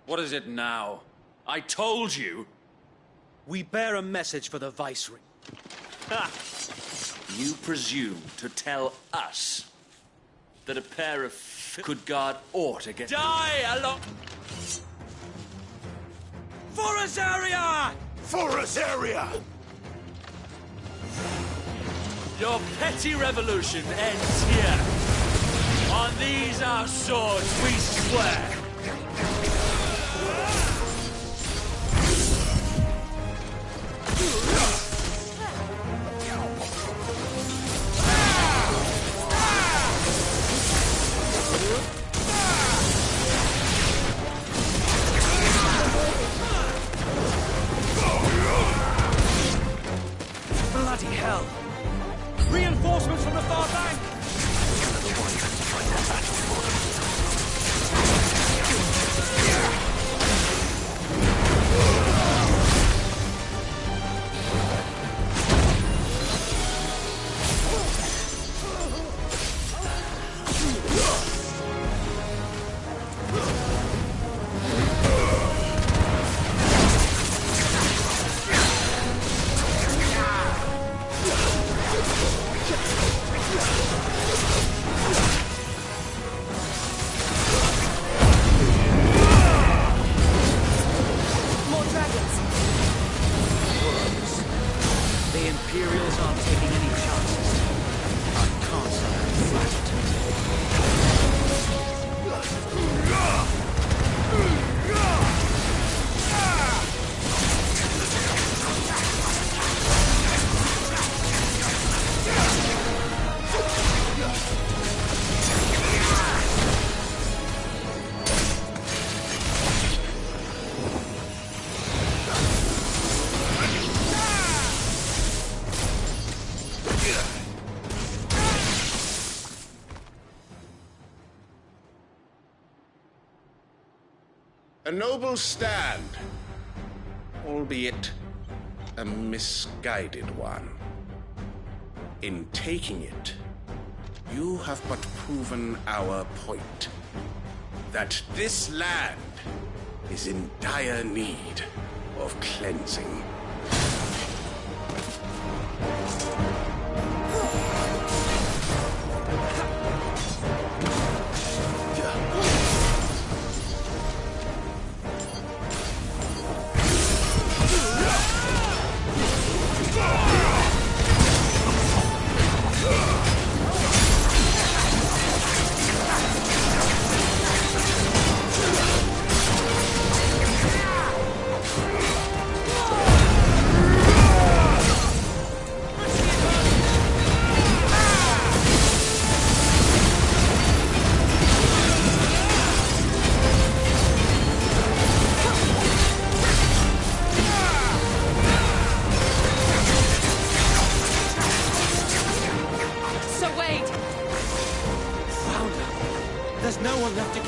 Speaker 10: What is it now? I told you!
Speaker 19: We bear a message for the Viceroy.
Speaker 10: Ha! You presume to tell us that a pair of could guard aught against... Die alone!
Speaker 2: For Azaria! For Azaria!
Speaker 10: Your petty revolution ends here. On these our swords we swear.
Speaker 17: Bloody hell! Reinforcements from the far bank!
Speaker 14: A noble stand, albeit a misguided one. In taking it, you have but proven our point. That this land is in dire need of cleansing.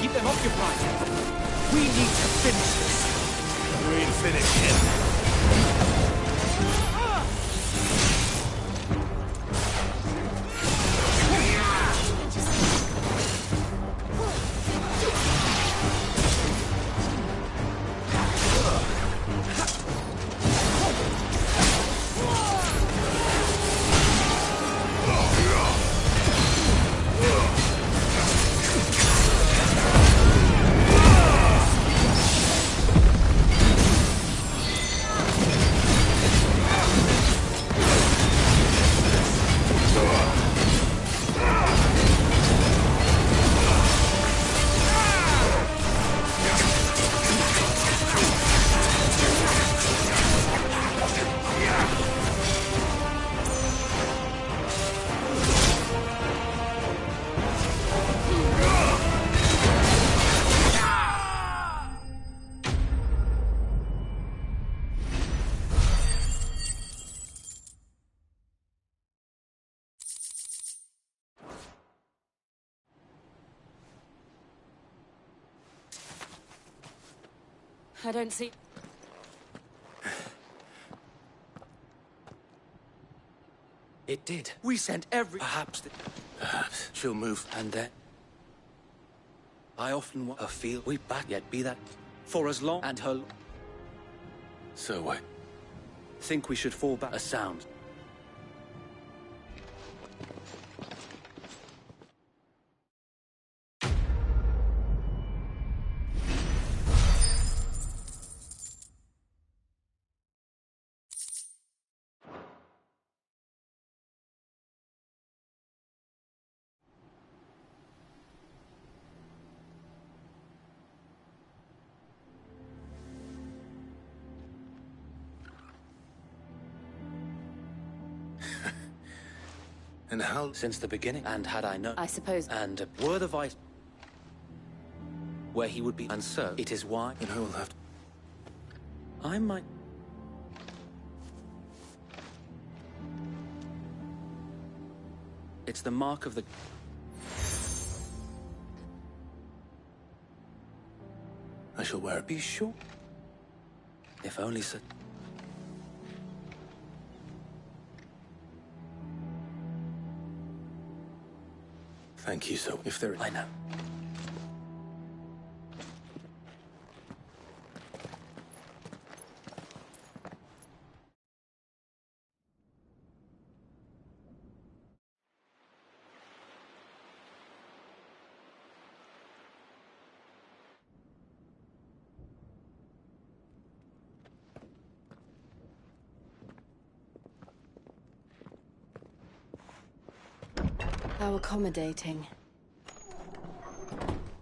Speaker 17: Keep them occupied. We need to finish this.
Speaker 2: We ain't finished yet.
Speaker 11: I don't see...
Speaker 19: It did. We sent every... Perhaps
Speaker 1: she'll move.
Speaker 19: And then... I often want her feel we back yet be that for as long and her...
Speaker 1: So what?
Speaker 19: Think we should fall back a sound.
Speaker 1: And how?
Speaker 19: Since the beginning. And had I known...
Speaker 11: I suppose...
Speaker 19: And were the vice... Where he would be... And so, it is why...
Speaker 1: Then I will have to...
Speaker 19: I might... It's the mark of the...
Speaker 1: I shall wear it.
Speaker 19: Be sure. If only so...
Speaker 1: Thank you, so if there...
Speaker 19: I know.
Speaker 11: How accommodating.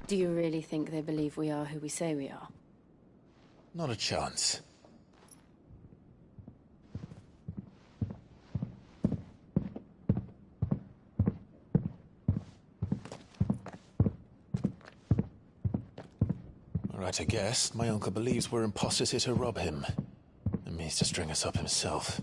Speaker 11: Do you really think they believe we are who we say we are?
Speaker 1: Not a chance. All right, I guess. My uncle believes we're imposters here to rob him. And means to string us up himself.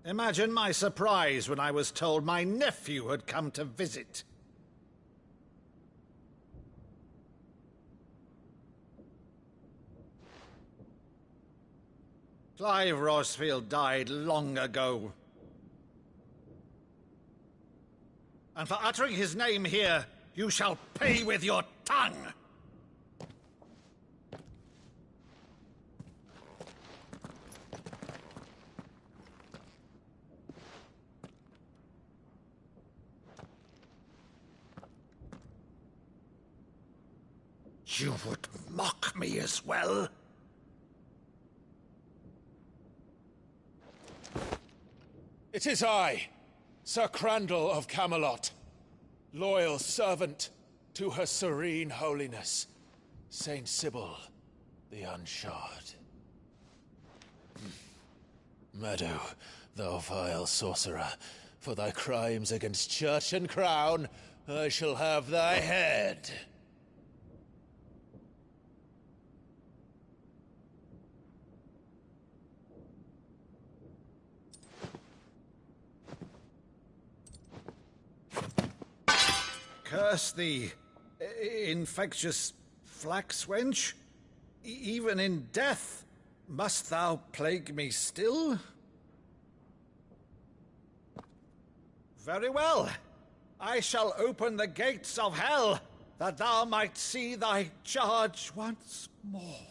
Speaker 2: Imagine my surprise when I was told my nephew had come to visit. Clive Rosfield died long ago. And for uttering his name here, you shall pay with your tongue! You would mock me as well?
Speaker 20: It is I, Sir Crandall of Camelot, loyal servant to Her Serene Holiness, Saint Sybil the Unshod. Meadow, thou vile sorcerer, for thy crimes against church and crown, I shall have thy head.
Speaker 21: Curse thee, infectious flax wench. Even in death, must thou plague me still? Very well. I shall open the gates of hell, that thou might see thy charge once more.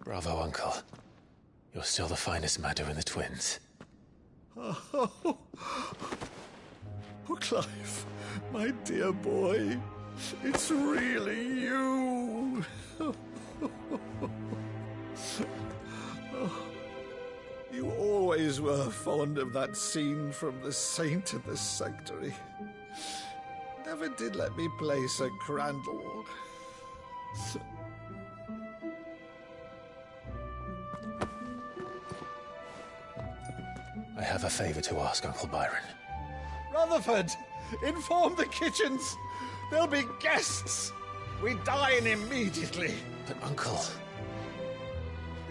Speaker 1: Bravo, Uncle. You're still the finest Madhu in the twins.
Speaker 21: Oh, Clive, my dear boy, it's really you. You always were fond of that scene from The Saint in the Sanctuary. Never did let me play Sir Crandall.
Speaker 1: I have a favor to ask, Uncle Byron.
Speaker 21: Rutherford, inform the kitchens. There'll be guests. We dine immediately.
Speaker 1: But, Uncle...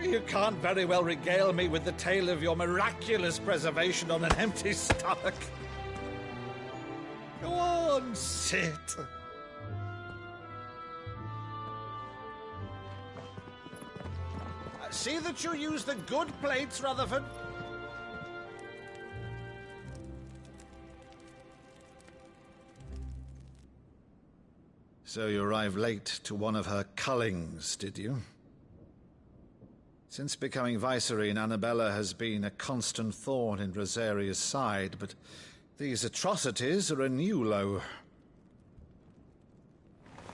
Speaker 21: You can't very well regale me with the tale of your miraculous preservation on an empty stomach. Go on, sit. See that you use the good plates, Rutherford. So you arrived late to one of her cullings, did you? Since becoming Vicereine, Annabella has been a constant thorn in Rosaria's side, but these atrocities are a new low.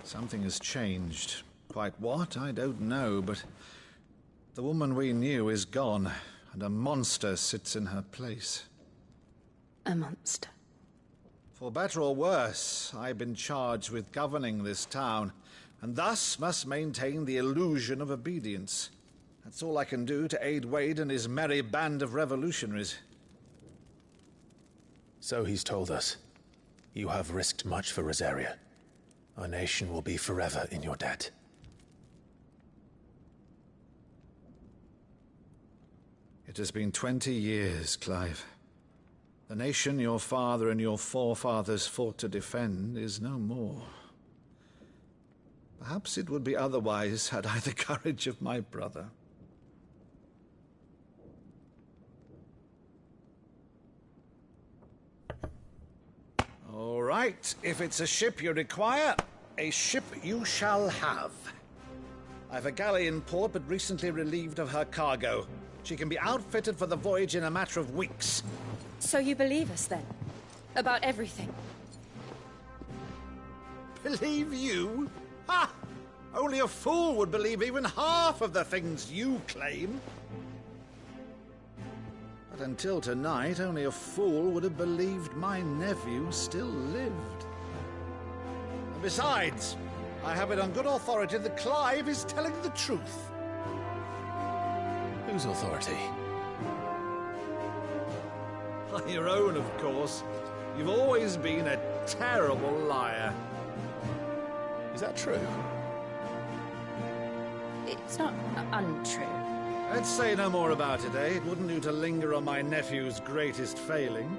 Speaker 21: Something has changed. Quite what, I don't know, but the woman we knew is gone, and a monster sits in her place.
Speaker 11: A monster?
Speaker 21: For better or worse, I've been charged with governing this town, and thus must maintain the illusion of obedience. That's all I can do to aid Wade and his merry band of revolutionaries.
Speaker 1: So he's told us. You have risked much for Rosaria. Our nation will be forever in your debt.
Speaker 21: It has been 20 years, Clive. The nation your father and your forefathers fought to defend is no more. Perhaps it would be otherwise had I the courage of my brother. All right, if it's a ship you require, a ship you shall have. I've a galley in port, but recently relieved of her cargo. She can be outfitted for the voyage in a matter of weeks.
Speaker 11: So you believe us, then? About everything?
Speaker 21: Believe you? Ha! Only a fool would believe even half of the things you claim. But until tonight, only a fool would have believed my nephew still lived. And besides, I have it on good authority that Clive is telling the truth.
Speaker 1: Whose authority?
Speaker 21: On your own, of course. You've always been a terrible liar.
Speaker 1: Is that true?
Speaker 11: It's not untrue.
Speaker 21: Let's say no more about it, eh? It wouldn't do to linger on my nephew's greatest failing.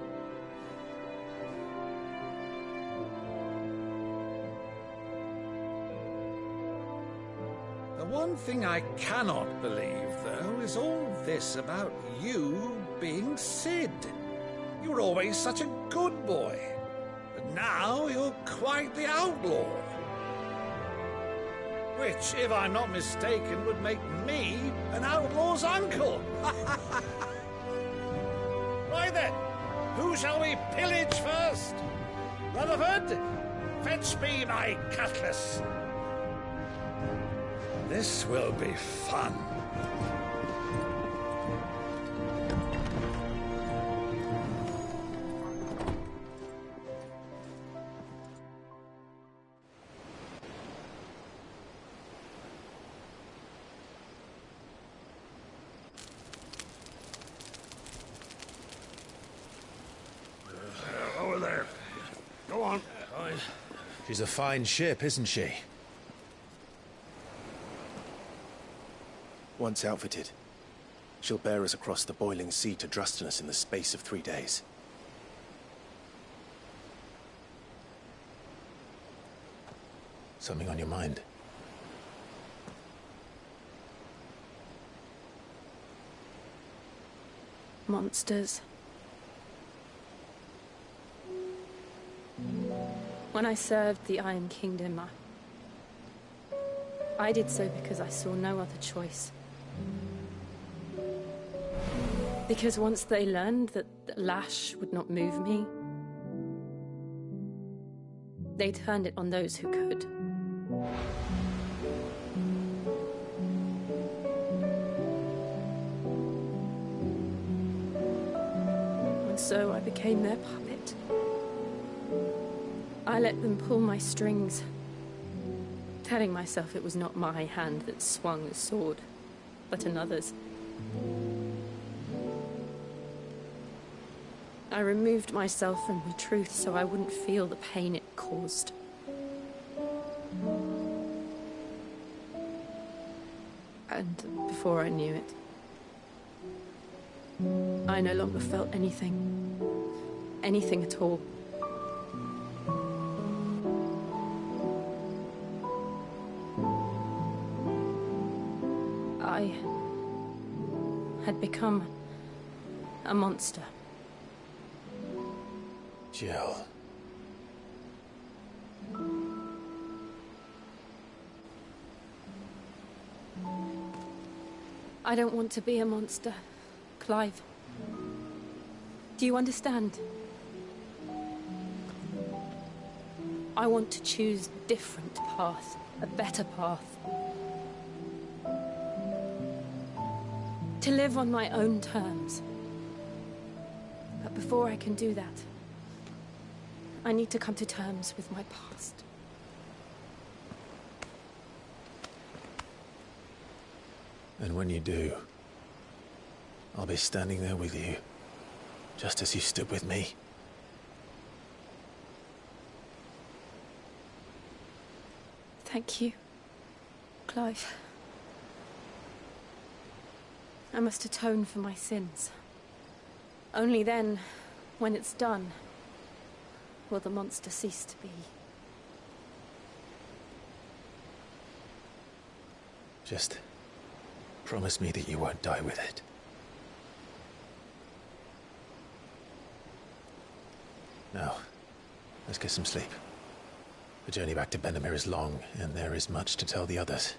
Speaker 21: The one thing I cannot believe, though, is all this about you being Sid. You were always such a good boy, but now you're quite the outlaw. Which, if I'm not mistaken, would make me an outlaw's uncle. Right then, who shall we pillage first? Rutherford, fetch me my cutlass. This will be fun.
Speaker 14: Over there. Go on.
Speaker 1: She's a fine ship, isn't she?
Speaker 5: Once outfitted,
Speaker 1: She'll bear us across the boiling sea to Drustinus in the space of 3 days. Something on your mind?
Speaker 11: Monsters. When I served the Iron Kingdom, I did so because I saw no other choice. Because once they learned that the lash would not move me, they turned it on those who could. And so I became their puppet. I let them pull my strings, telling myself it was not my hand that swung the sword, but another's. I removed myself from the truth so I wouldn't feel the pain it caused. And before I knew it, I no longer felt anything. Anything at all. I had become a monster.
Speaker 1: Jill.
Speaker 11: I don't want to be a monster, Clive. Do you understand? I want to choose a different path, a better path. To live on my own terms. But before I can do that, I need to come to terms with my past.
Speaker 1: And when you do, I'll be standing there with you, just as you stood with me.
Speaker 11: Thank you, Clive. I must atone for my sins. Only then, when it's done, will the monster cease to be.
Speaker 1: Just promise me that you won't die with it. Now, let's get some sleep. The journey back to Benamir is long, and there is much to tell the others.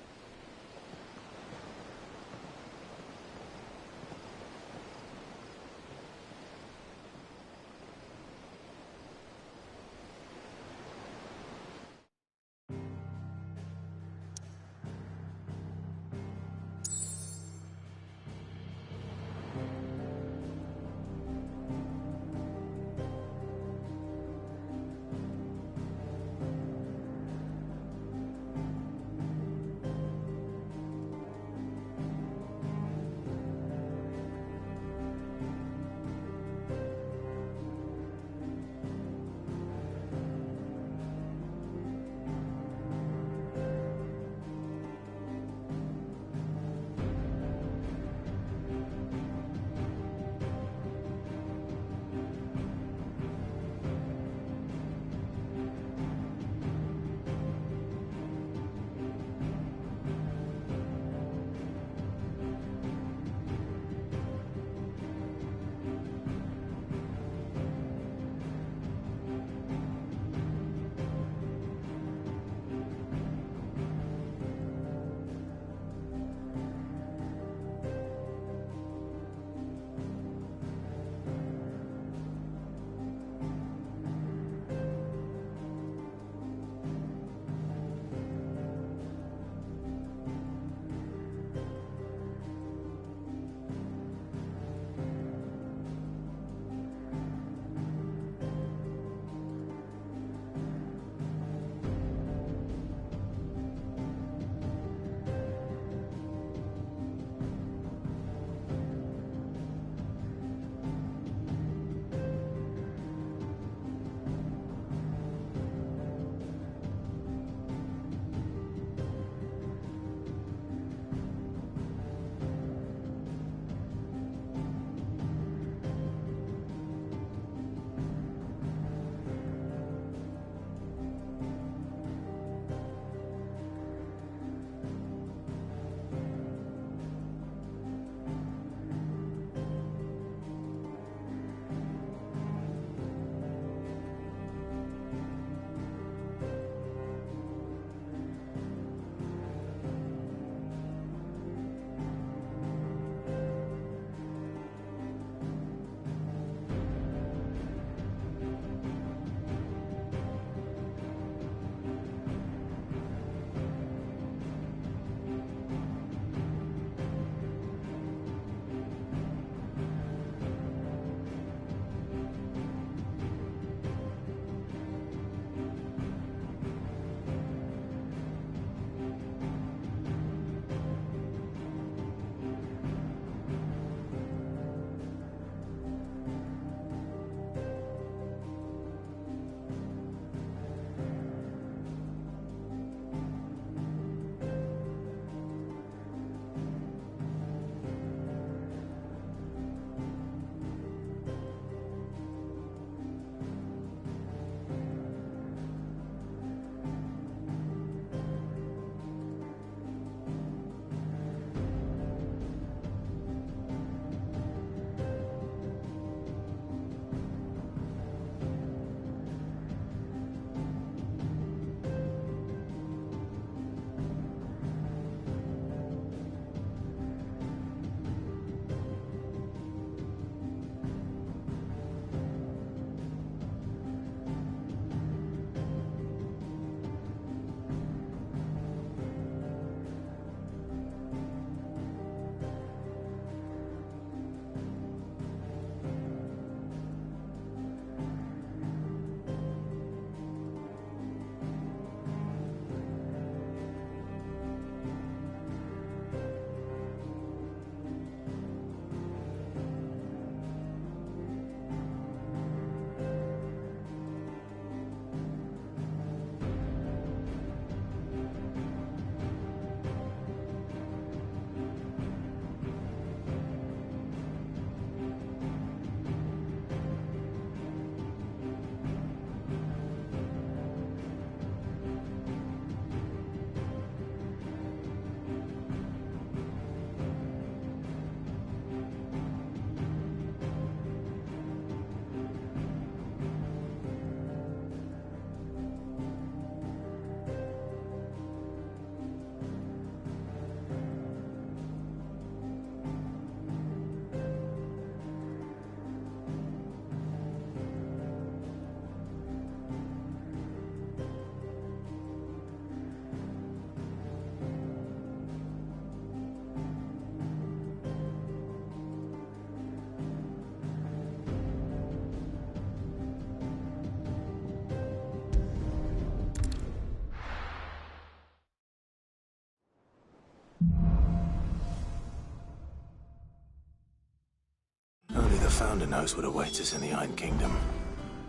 Speaker 1: Founder knows what awaits us in the Iron Kingdom,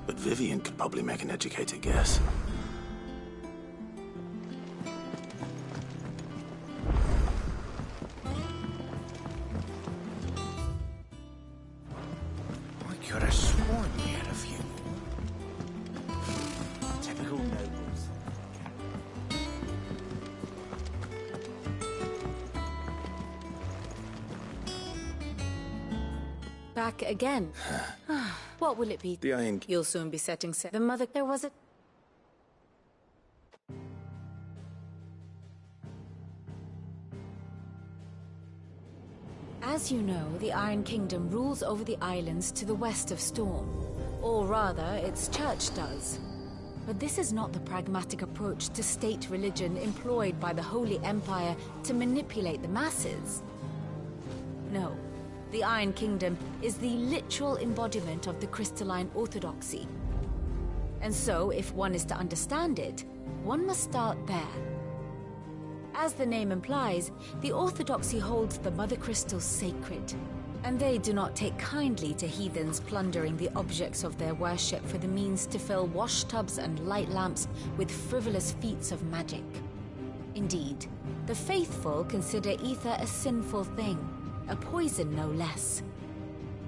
Speaker 1: but Vivian could probably make an educated guess.
Speaker 17: I could have sworn we had a few. Typical nobles.
Speaker 3: Back again. What will it be?
Speaker 1: The Iron...
Speaker 3: You'll soon be setting sail. The mother... There was a... As you know, the Iron Kingdom rules over the islands to the west of Storm. Or rather, its church does. But this is not the pragmatic approach to state religion employed by the Holy Empire to manipulate the masses. No. The Iron Kingdom is the literal embodiment of the crystalline orthodoxy. And so, if one is to understand it, one must start there. As the name implies, the orthodoxy holds the Mother Crystals sacred, and they do not take kindly to heathens plundering the objects of their worship for the means to fill washtubs and light lamps with frivolous feats of magic. Indeed, the faithful consider ether a sinful thing, a poison no less.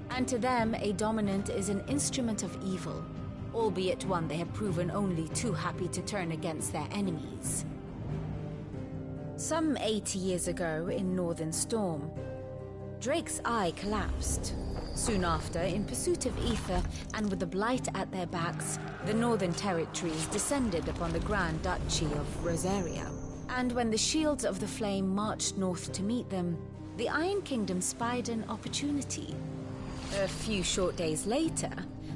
Speaker 3: And to them, a dominant is an instrument of evil, albeit one they have proven only too happy to turn against their enemies. Some 80 years ago in Northern Storm, Drake's eye collapsed. Soon after, in pursuit of ether and with the Blight at their backs, the Northern Territories descended upon the Grand Duchy of Rosaria. And when the Shields of the Flame marched north to meet them, the Iron Kingdom spied an opportunity. A few short days later,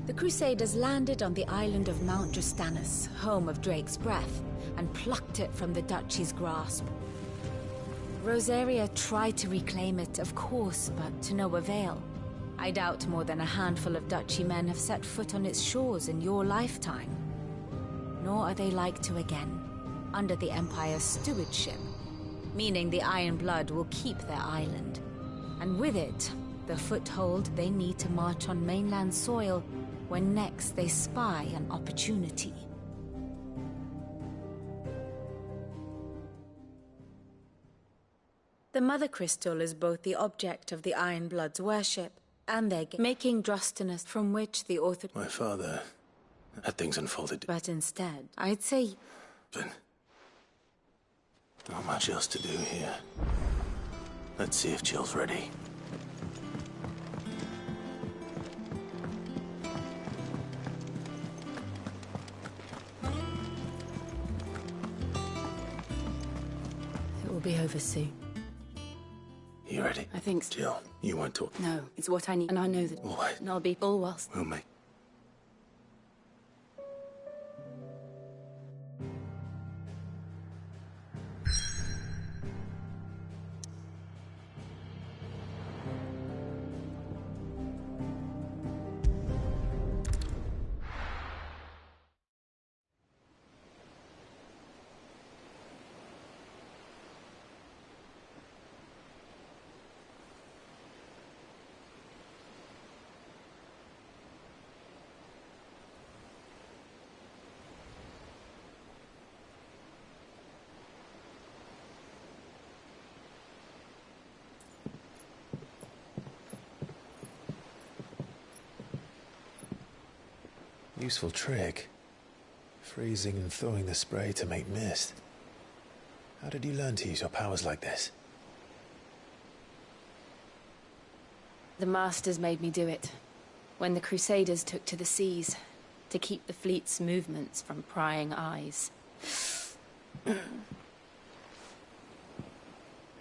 Speaker 3: the Crusaders landed on the island of Mount Drastanus, home of Drake's breath, and plucked it from the Duchy's grasp. Rosaria tried to reclaim it, of course, but to no avail. I doubt more than a handful of Duchy men have set foot on its shores in your lifetime. Nor are they like to again, under the Empire's stewardship, meaning the Iron Blood will keep their island, and with it, the foothold they need to march on mainland soil when next they spy an opportunity. The Mother Crystal is both the object of the Iron Blood's worship and their making Drastanus, from which the author...
Speaker 1: My father had things unfolded.
Speaker 3: But instead, I'd say...
Speaker 1: But not much else to do here. Let's see if Jill's ready.
Speaker 11: It will be over soon.
Speaker 1: You ready?
Speaker 11: I think so.
Speaker 1: Jill, you won't talk.
Speaker 11: No, it's what I need, and I know that.
Speaker 1: All right.
Speaker 11: And I'll be all whilst.
Speaker 1: We'll make...
Speaker 20: Useful trick. Freezing and thawing the spray to make mist. How did you learn to use your powers like this?
Speaker 11: The Masters made me do it. When the Crusaders took to the seas, to keep the fleet's movements from prying eyes.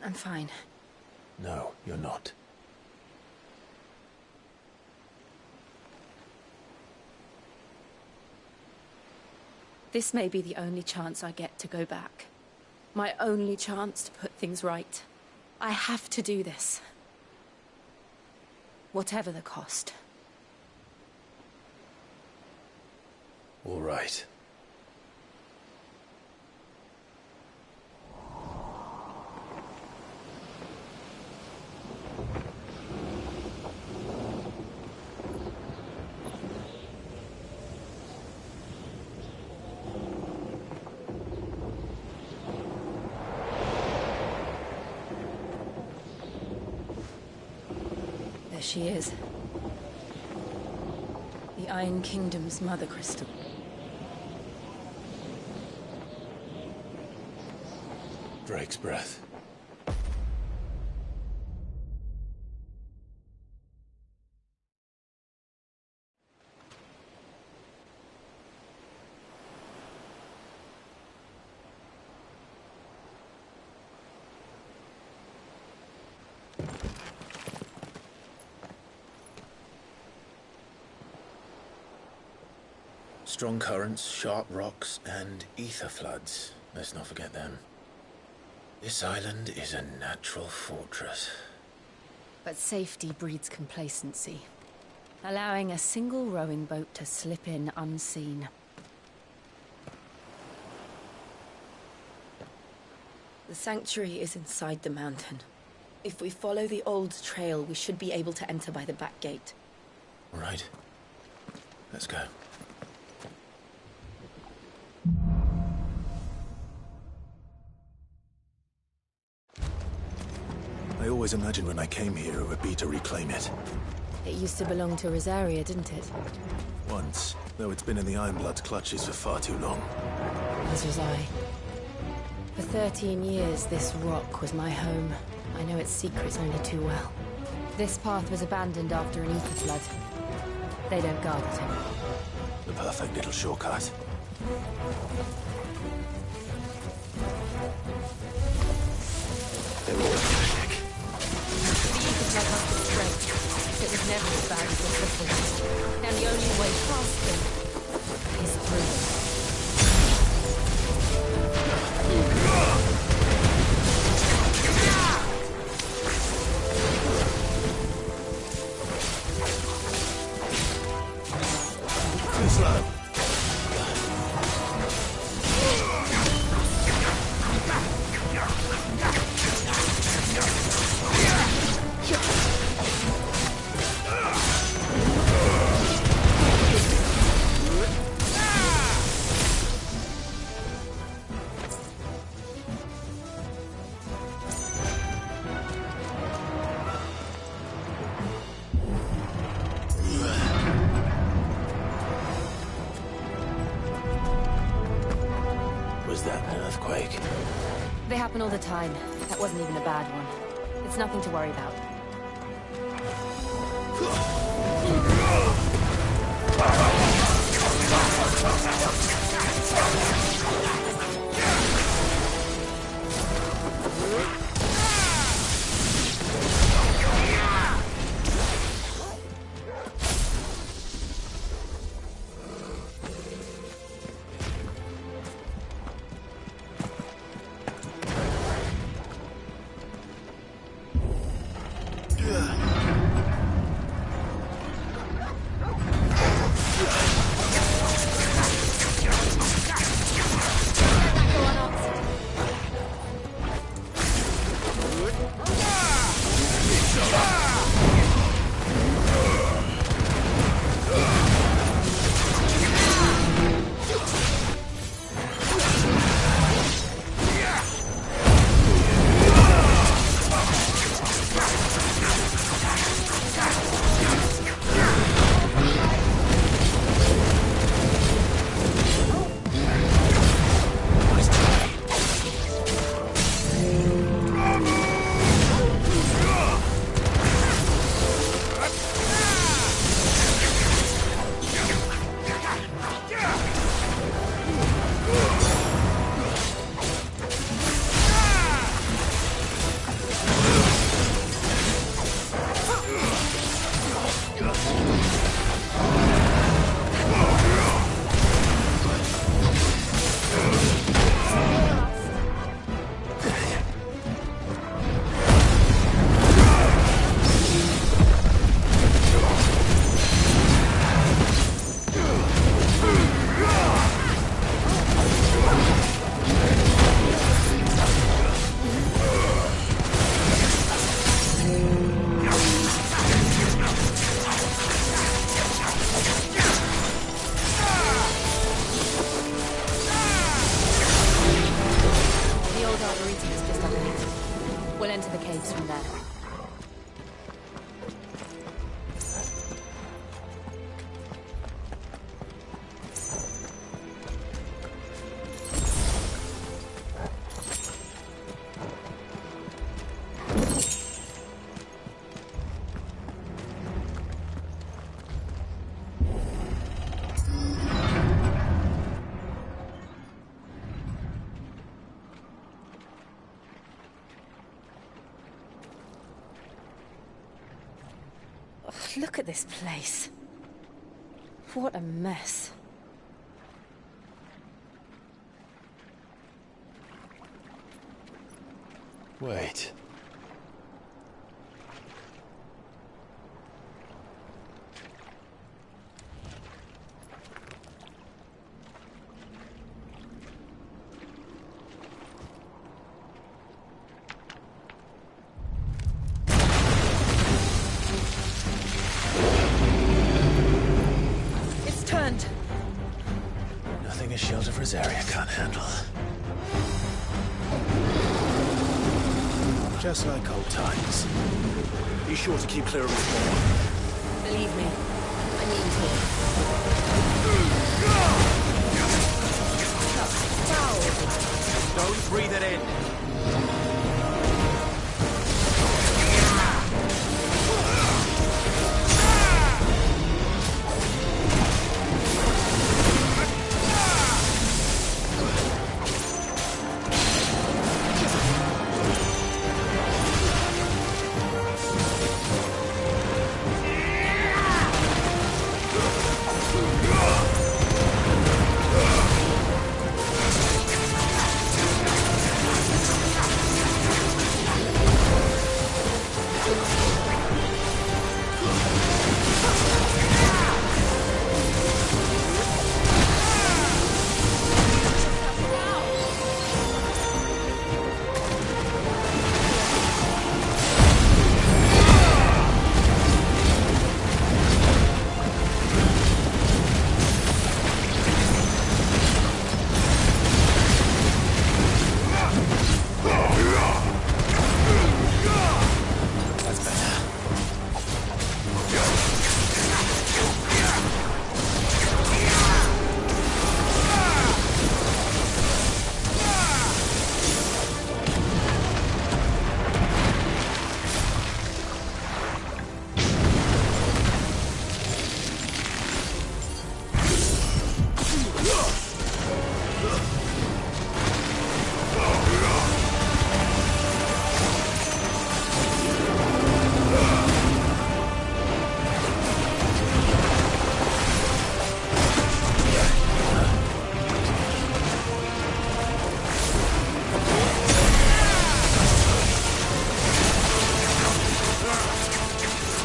Speaker 11: I'm fine.
Speaker 20: No, you're not.
Speaker 11: This may be the only chance I get to go back. My only chance to put things right. I have to do this. Whatever the cost.
Speaker 20: All right.
Speaker 11: she is. The Iron Kingdom's mother crystal.
Speaker 1: Drake's breath. Strong currents, sharp rocks, and ether floods. Let's not forget them. This island is a natural fortress.
Speaker 11: But safety breeds complacency, allowing a single rowing boat to slip in unseen. The sanctuary is inside the mountain. If we follow the old trail, we should be able to enter by the back gate.
Speaker 1: All right. Let's go. I always imagined when I came here it would be to reclaim it.
Speaker 11: It used to belong to Rosaria, didn't it?
Speaker 1: Once, though it's been in the Ironblood's clutches for far too long.
Speaker 11: As was I. For 13 years, this rock was my home. I know its secrets only too well. This path was abandoned after an ether flood. They don't guard it anymore.
Speaker 1: The perfect little shortcut. They're all pathetic.
Speaker 11: The ether flood must have spread. It was never as bad as this before. And the only way past them is through them.
Speaker 1: Was that an earthquake?
Speaker 11: They happen all the time. That wasn't even a bad one. It's nothing to worry about. at this place. What a mess.
Speaker 20: Wait.
Speaker 11: It's turned.
Speaker 20: Nothing a shelter for Zaria can't handle. Just like old times.
Speaker 15: Be sure to keep clear of this wall.
Speaker 11: Believe me, I mean to. Foul.
Speaker 17: Don't breathe it in.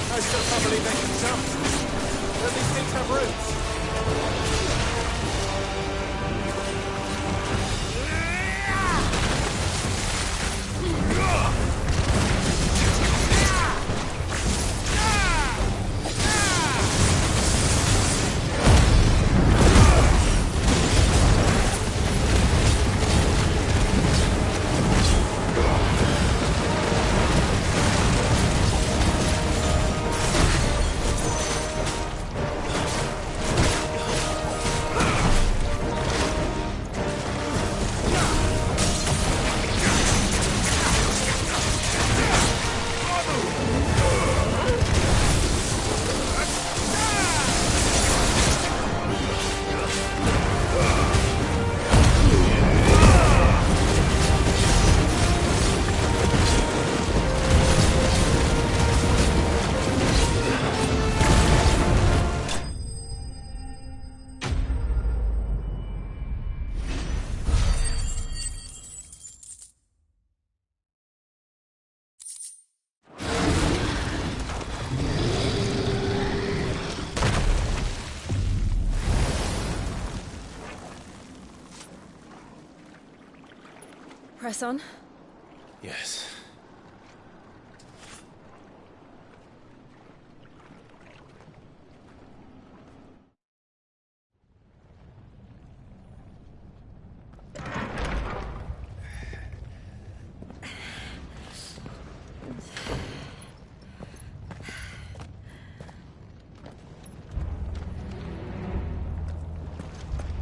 Speaker 2: I still can't believe they can jump. But these things have roots.
Speaker 11: Press on.
Speaker 20: Yes.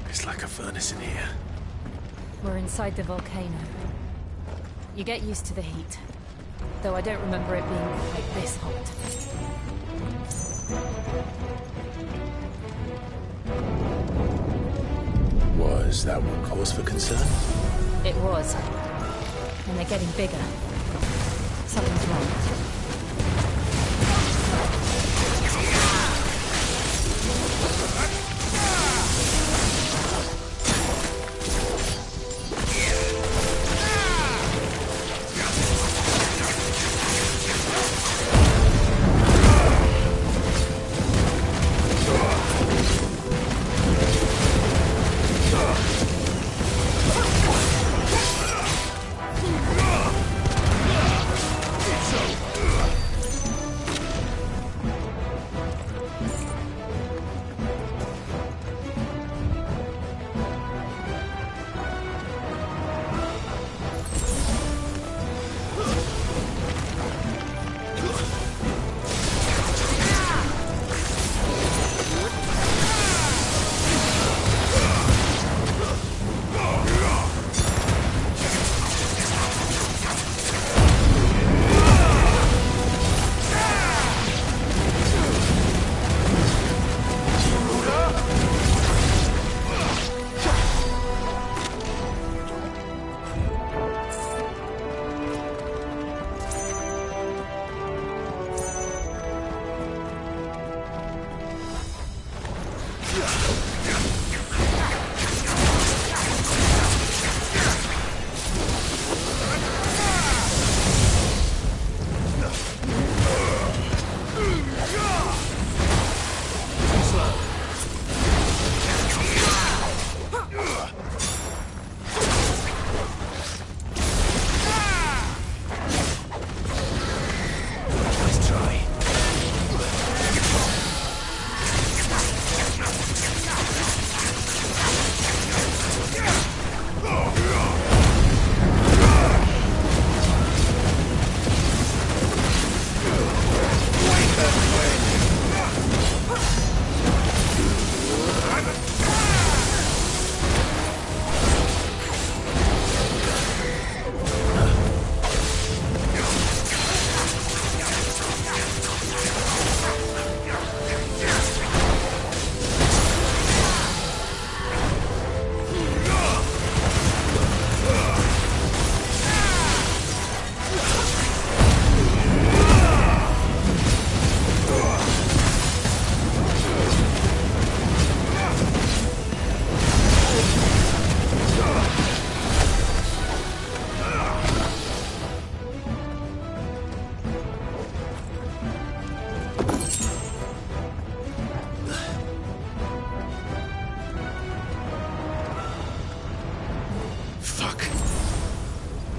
Speaker 20: It's like a furnace in here.
Speaker 11: We're inside the volcano. You get used to the heat. Though I don't remember it being quite this hot.
Speaker 20: Was that one cause for concern?
Speaker 11: It was. And they're getting bigger. Something's wrong.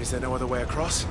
Speaker 1: Is there no other way across?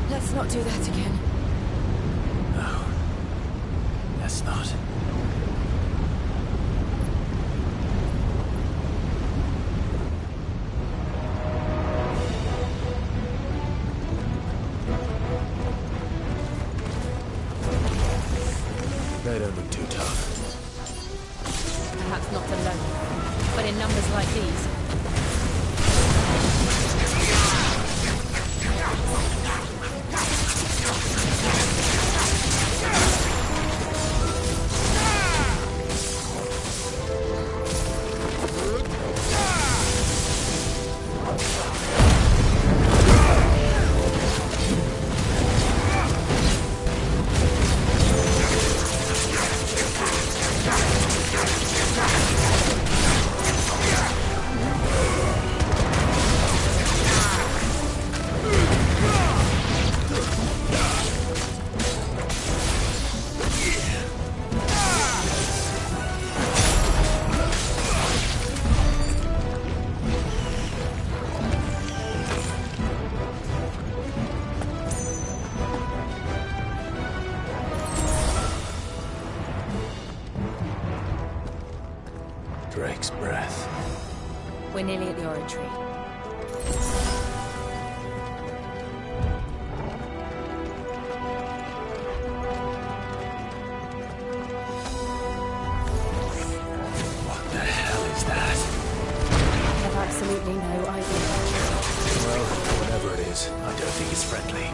Speaker 3: Let's not do that again.
Speaker 1: No. Let's not. They don't look too tough.
Speaker 3: Perhaps not alone, but in numbers like these.
Speaker 1: Drake's breath.
Speaker 3: We're nearly at the oratory.
Speaker 1: What the hell is that?
Speaker 3: I have absolutely no idea.
Speaker 1: Well, whatever it is, I don't think it's friendly.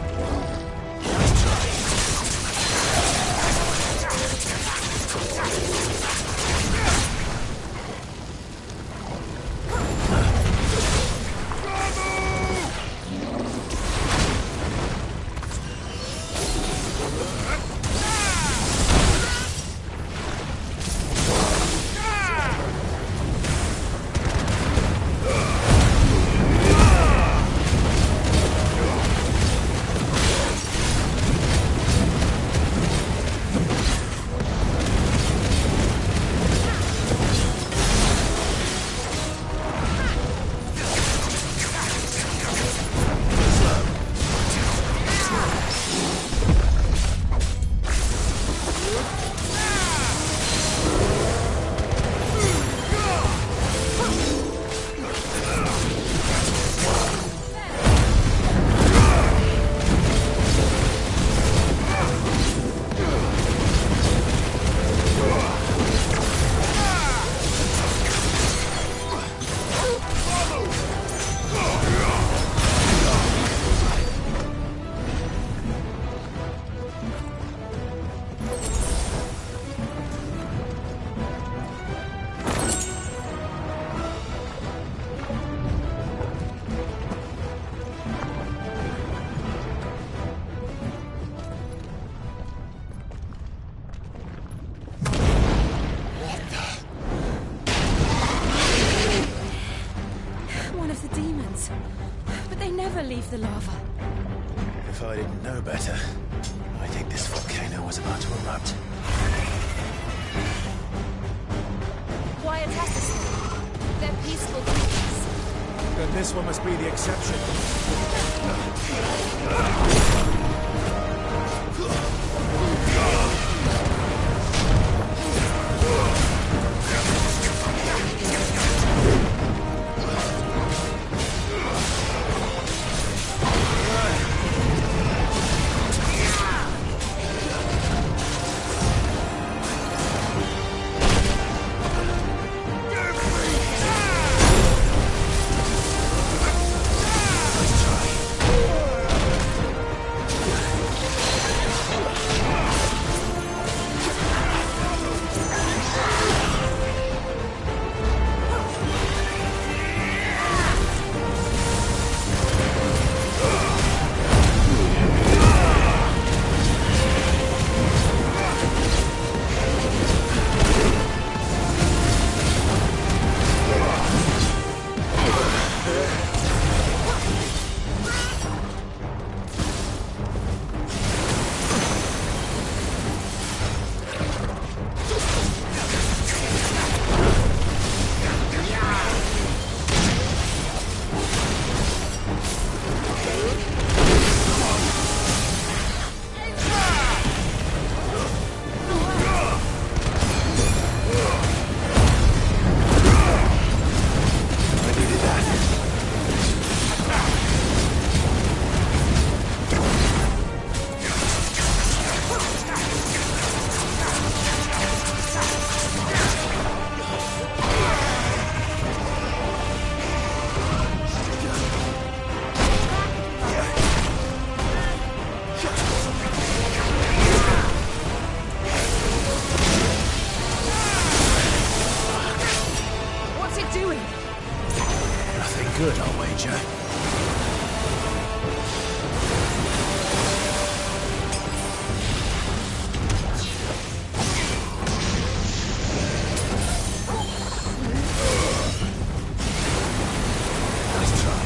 Speaker 3: hands. But they never leave the lava.
Speaker 1: If I didn't know better, I think this volcano was about to erupt.
Speaker 11: Quiet test. They're peaceful creatures.
Speaker 2: Then this one must be the exception.
Speaker 1: Good, I'll wager. Nice try.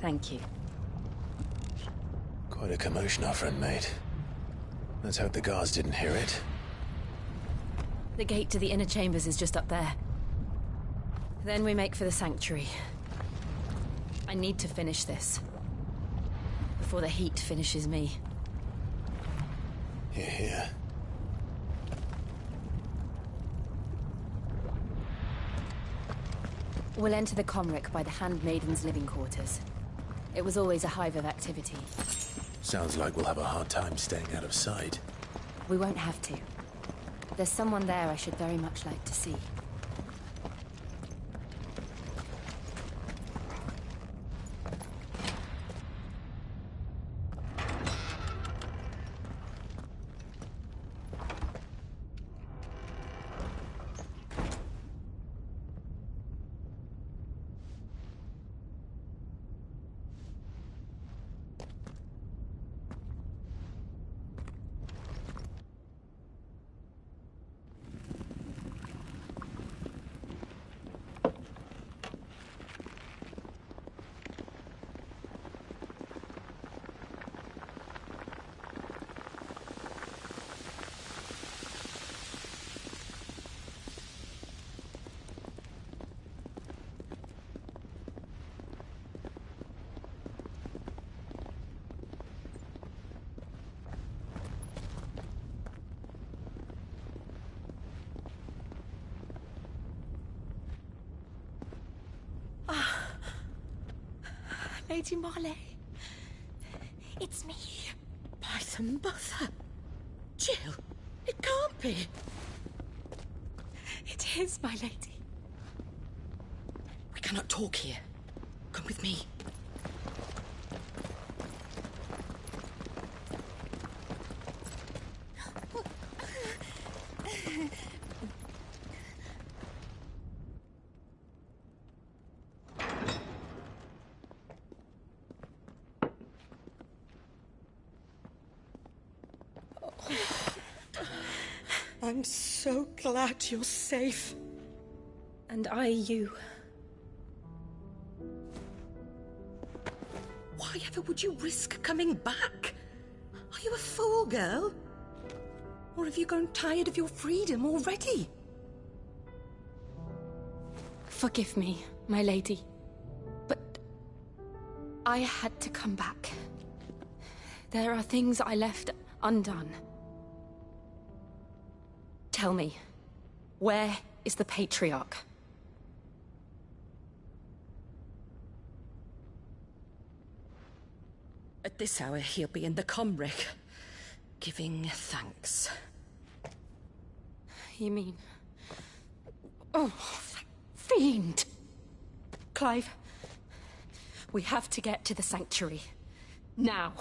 Speaker 3: Thank you.
Speaker 1: Quite a commotion our friend made. Let's hope the guards didn't hear it.
Speaker 3: The gate to the inner chambers is just up there. Then we make for the sanctuary. I need to finish this. Before the heat finishes me.
Speaker 1: Hear, hear.
Speaker 3: We'll enter the Comric by the Handmaiden's living quarters. It was always a hive of activity.
Speaker 1: Sounds like we'll have a hard time staying out of sight.
Speaker 3: We won't have to. There's someone there I should very much like to see.
Speaker 16: Lady Marley. It's me.
Speaker 18: By the mother. Jill, it can't be.
Speaker 16: It is, my lady.
Speaker 18: We cannot talk here. Come with me. I'm so glad you're safe.
Speaker 3: And I you.
Speaker 18: Why ever would you risk coming back? Are you a fool, girl? Or have you grown tired of your freedom already?
Speaker 3: Forgive me, my lady. But I had to come back. There are things I left undone. Tell me, where is the Patriarch?
Speaker 18: At this hour, he'll be in the Comric, giving thanks.
Speaker 3: You mean... Oh, fiend! Clive, we have to get to the sanctuary. Now.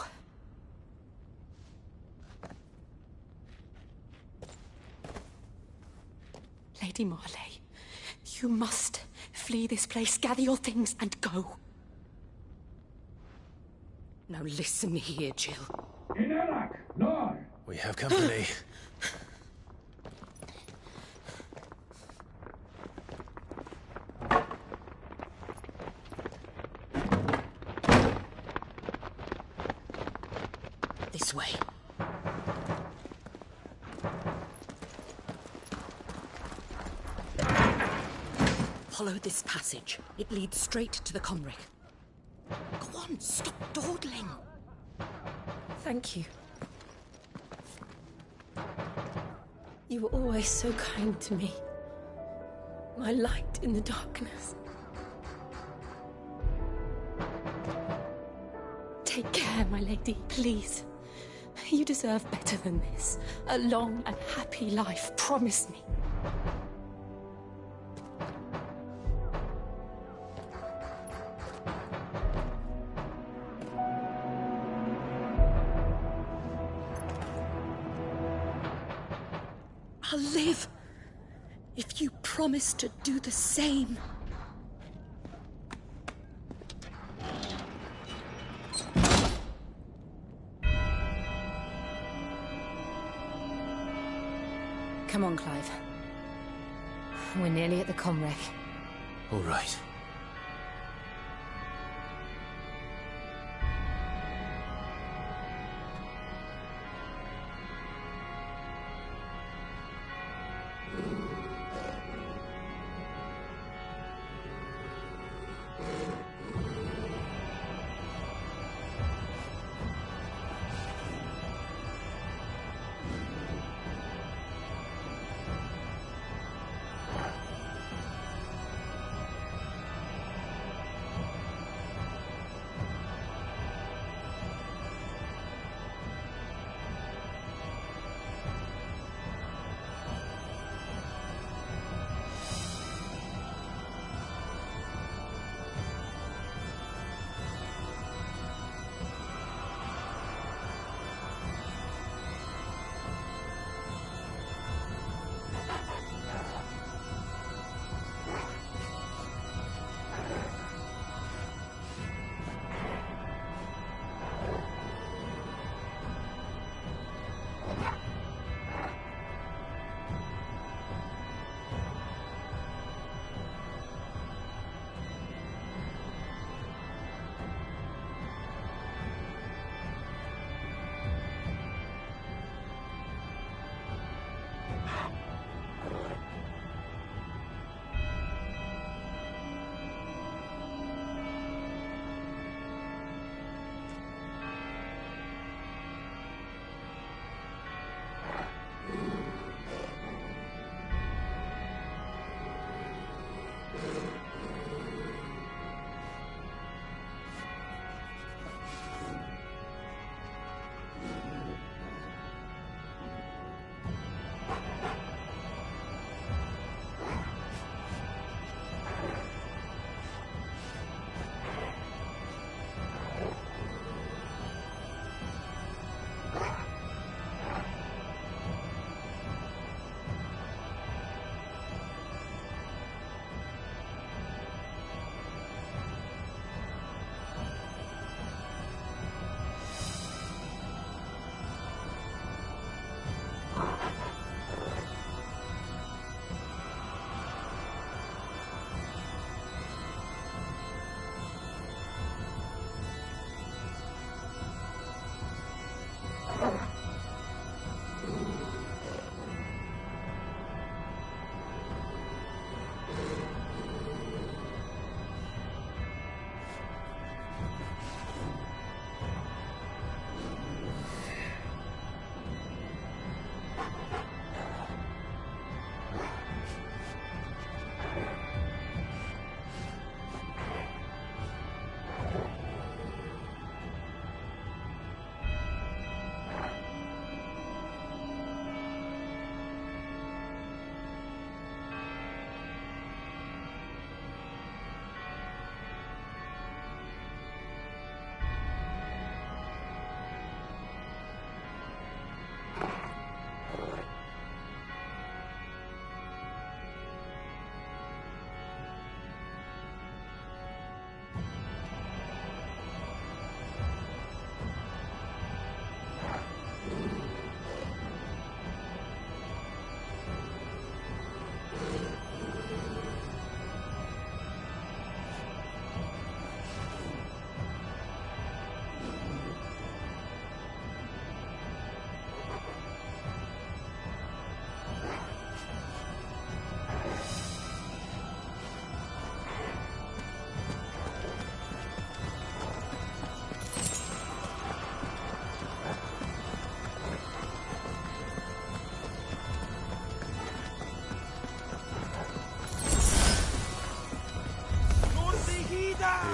Speaker 3: Lady Marley, you must flee this place, gather your things, and go.
Speaker 18: Now listen here, Jill.
Speaker 1: We have company.
Speaker 18: This way. Follow this passage. It leads straight to the Comric. Go on, stop dawdling.
Speaker 3: Thank you. You were always so kind to me. My light in the darkness. Take care, my lady, please. You deserve better than this. A long and happy life, promise me.
Speaker 18: I'll live if you promise to do the same.
Speaker 3: Come on, Clive. We're nearly at the Comric.
Speaker 1: All right.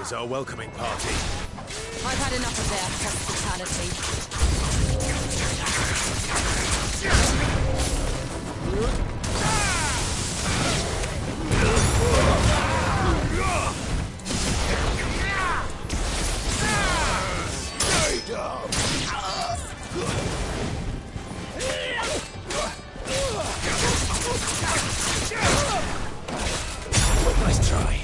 Speaker 1: Here's our welcoming party.
Speaker 11: I've had enough of their hospitality.
Speaker 1: Nice try.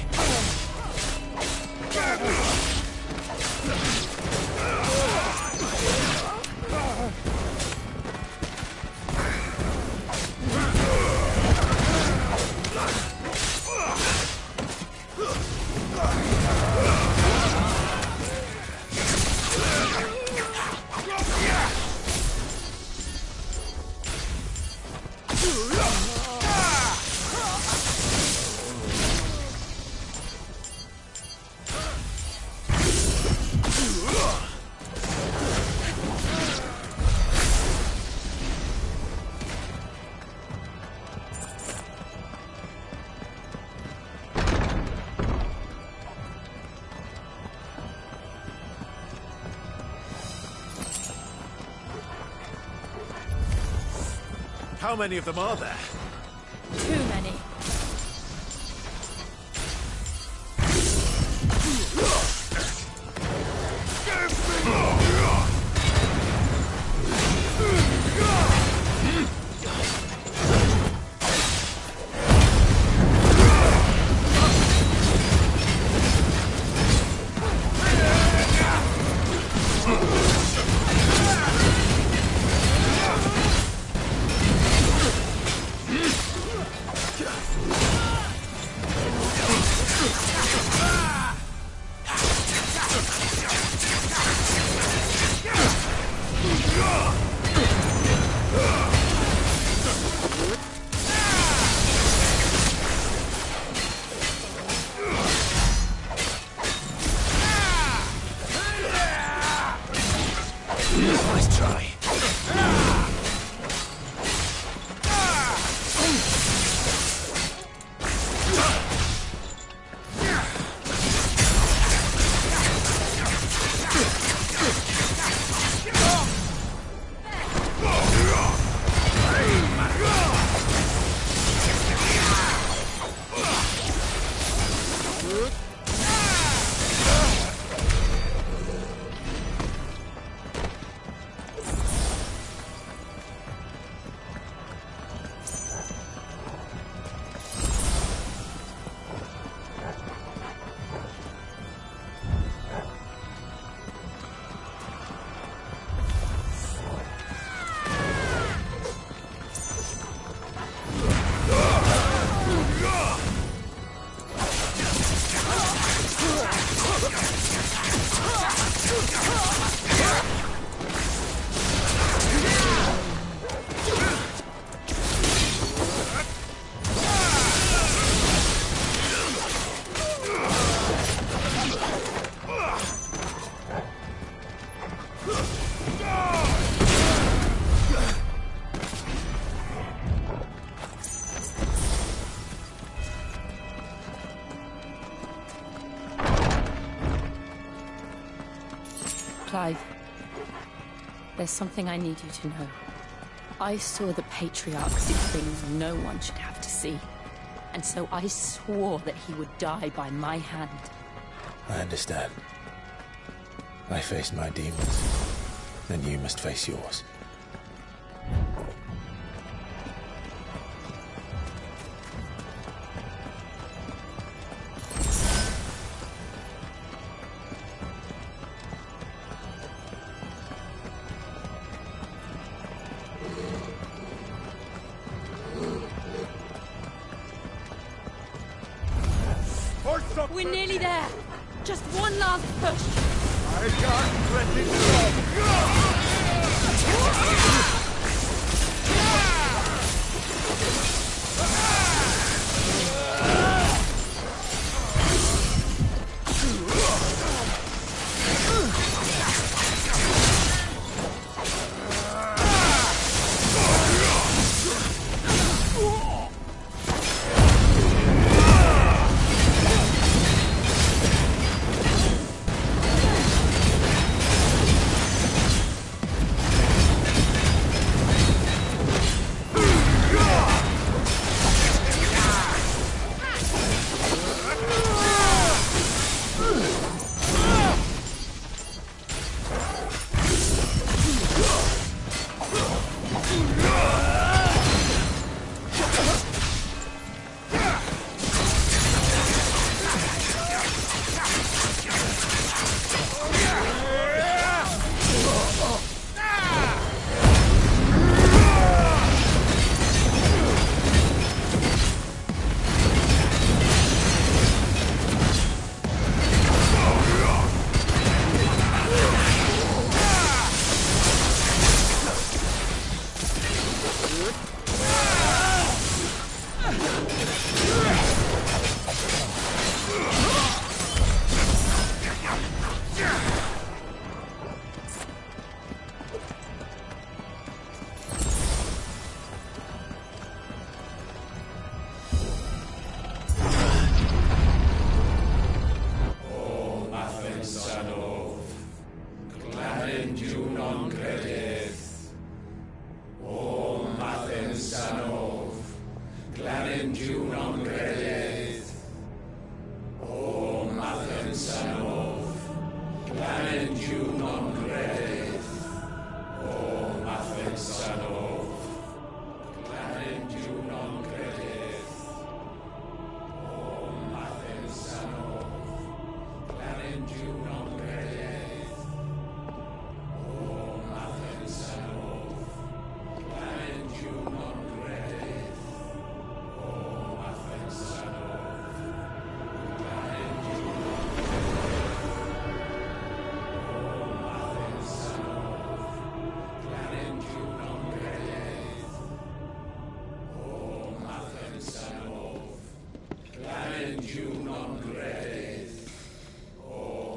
Speaker 1: How many of them are there?
Speaker 11: Too many.
Speaker 1: Nice try.
Speaker 11: Clive, there's something I need you to know. I saw the Patriarch do things no one should have to see. And so I swore that he would die by my hand.
Speaker 20: I understand. I faced my demons, then you must face yours.
Speaker 11: We're nearly there. Just one last push.
Speaker 2: I can't let it go.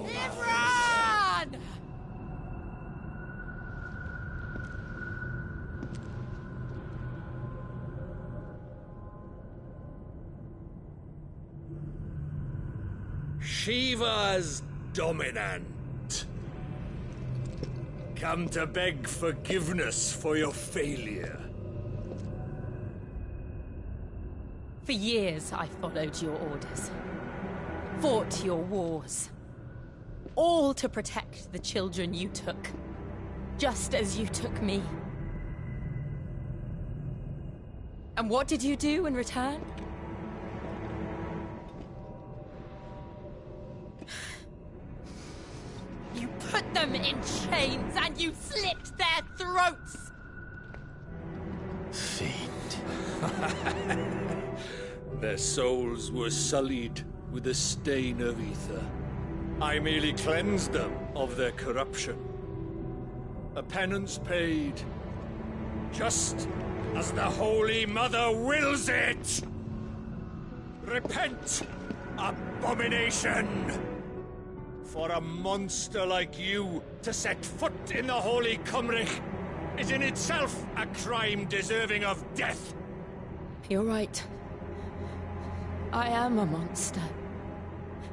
Speaker 16: Imran!
Speaker 2: Shiva's dominant. Come to beg forgiveness for your failure.
Speaker 8: For years, I followed your orders. Fought your wars. All to protect the children you took. Just as you took me. And what did you do in return? You put them in chains and you slit their throats!
Speaker 1: Fiend.
Speaker 2: Their souls were sullied with the stain of ether. I merely cleansed them of their corruption. A penance paid, just as the Holy Mother wills it! Repent, abomination! For a monster like you to set foot in the Holy Cymric is in itself a crime deserving of death.
Speaker 8: You're right. I am a monster.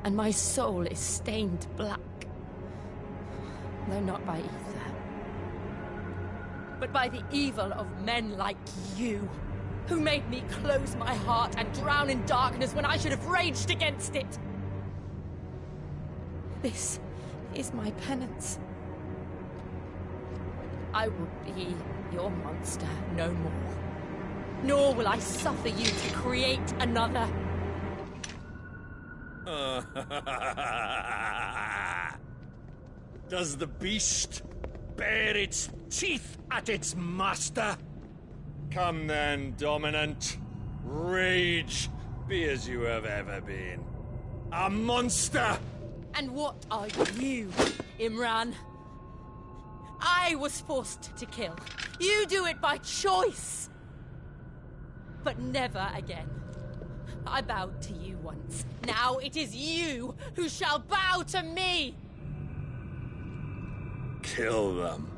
Speaker 8: And my soul is stained black. Though not by ether. But by the evil of men like you, who made me close my heart and drown in darkness when I should have raged against it. This is my penance. I will be your monster no more. Nor will I suffer you to create another.
Speaker 2: Does the beast bare its teeth at its master? Come then, dominant. Rage, be as you have ever been. A monster!
Speaker 8: And what are you, Imran? I was forced to kill. You do it by choice. But never again. I bowed to you once. Now it is you who shall bow to me!
Speaker 2: Kill them.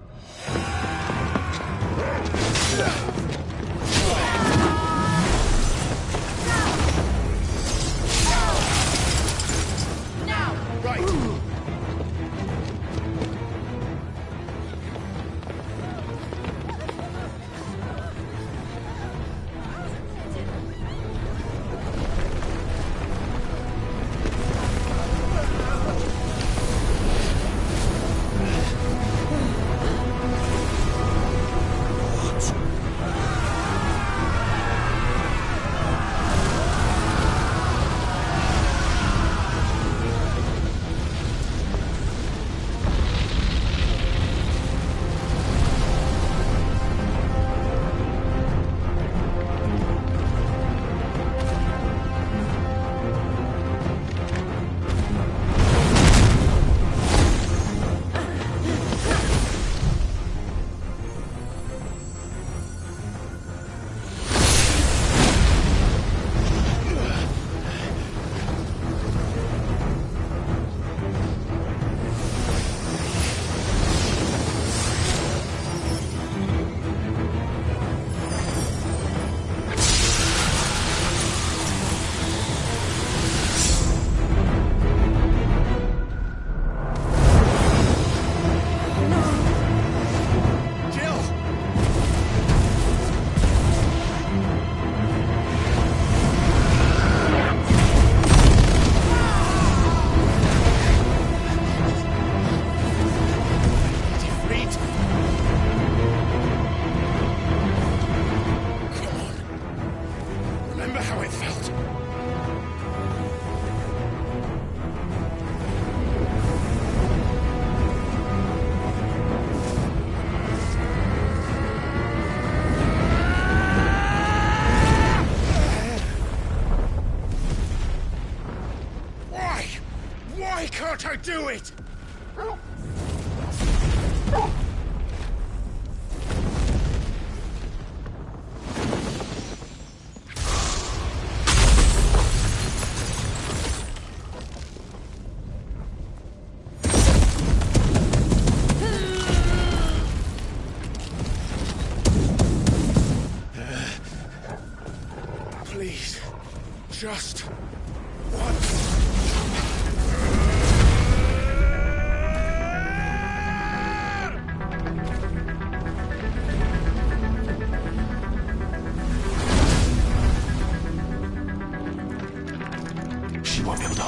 Speaker 8: Now!
Speaker 2: Right! Can't I do it?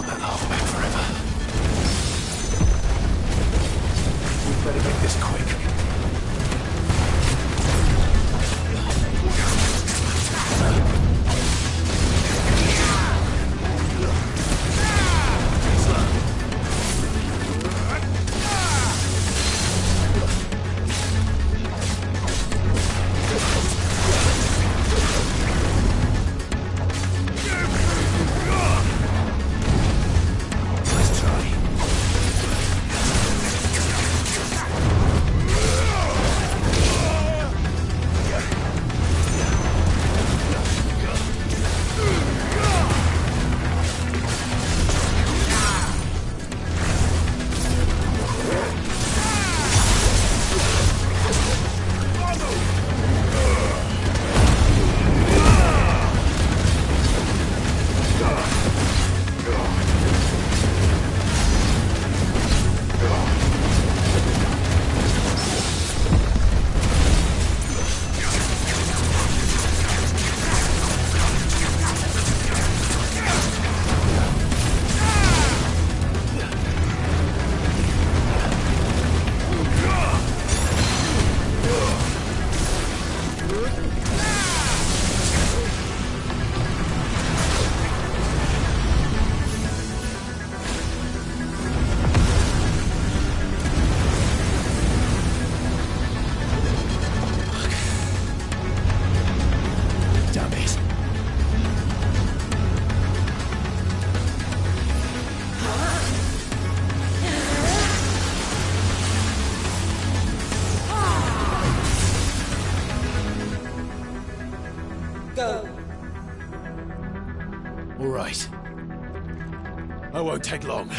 Speaker 1: hold that lava back forever. We better make this quick. All right. I won't take long.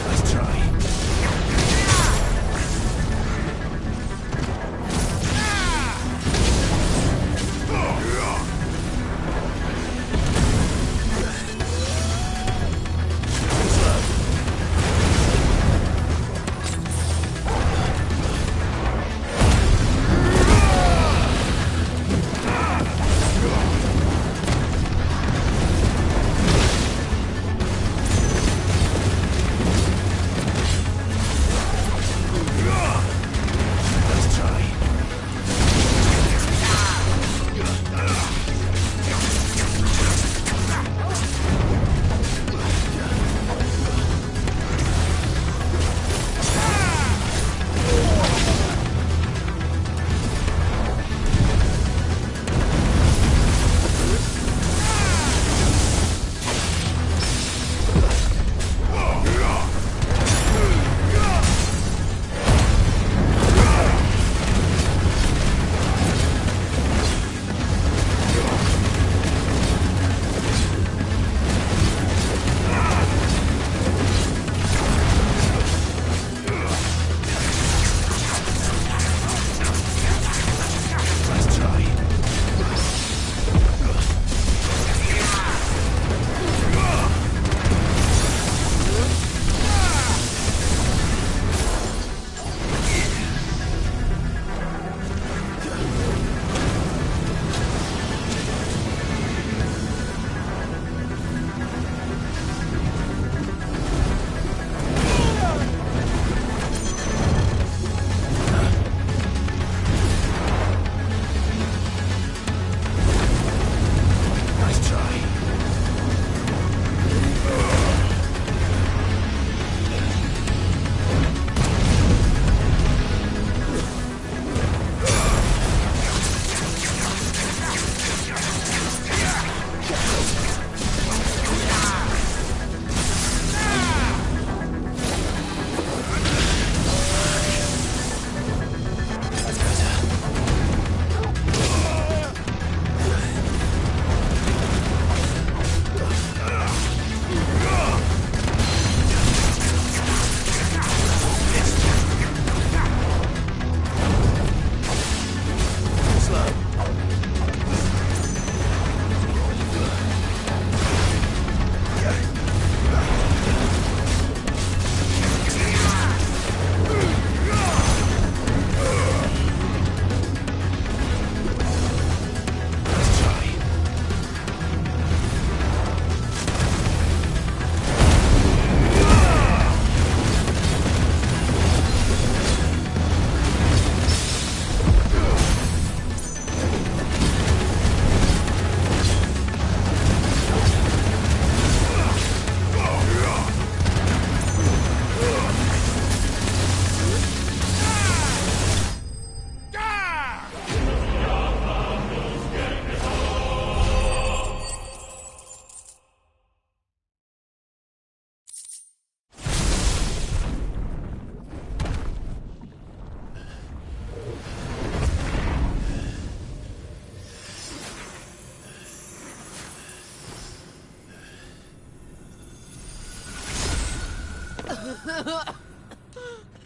Speaker 1: Let's try.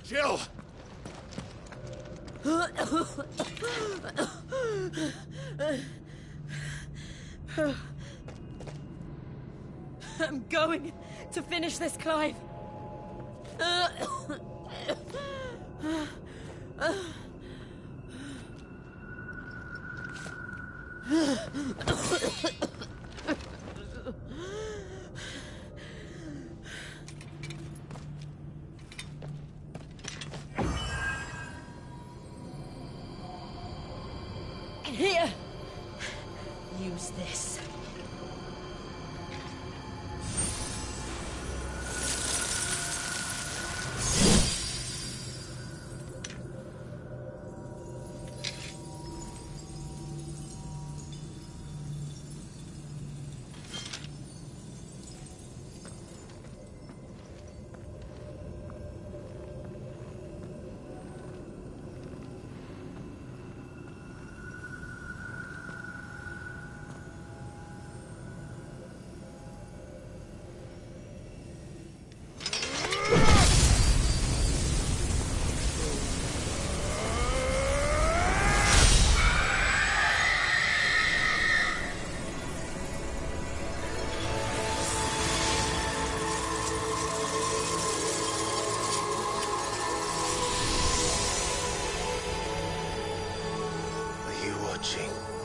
Speaker 2: Jill!
Speaker 8: I'm going to finish this, Clive. Here! Use this.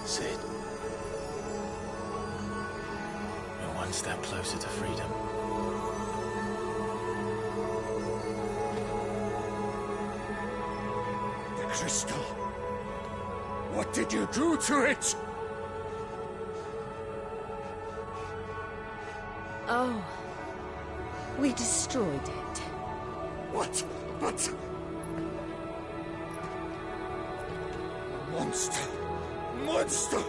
Speaker 1: Sid. You're one step closer to freedom.
Speaker 2: The crystal. What did you do to it?
Speaker 8: Oh. We destroyed it.
Speaker 2: What? But... Monster! Monster!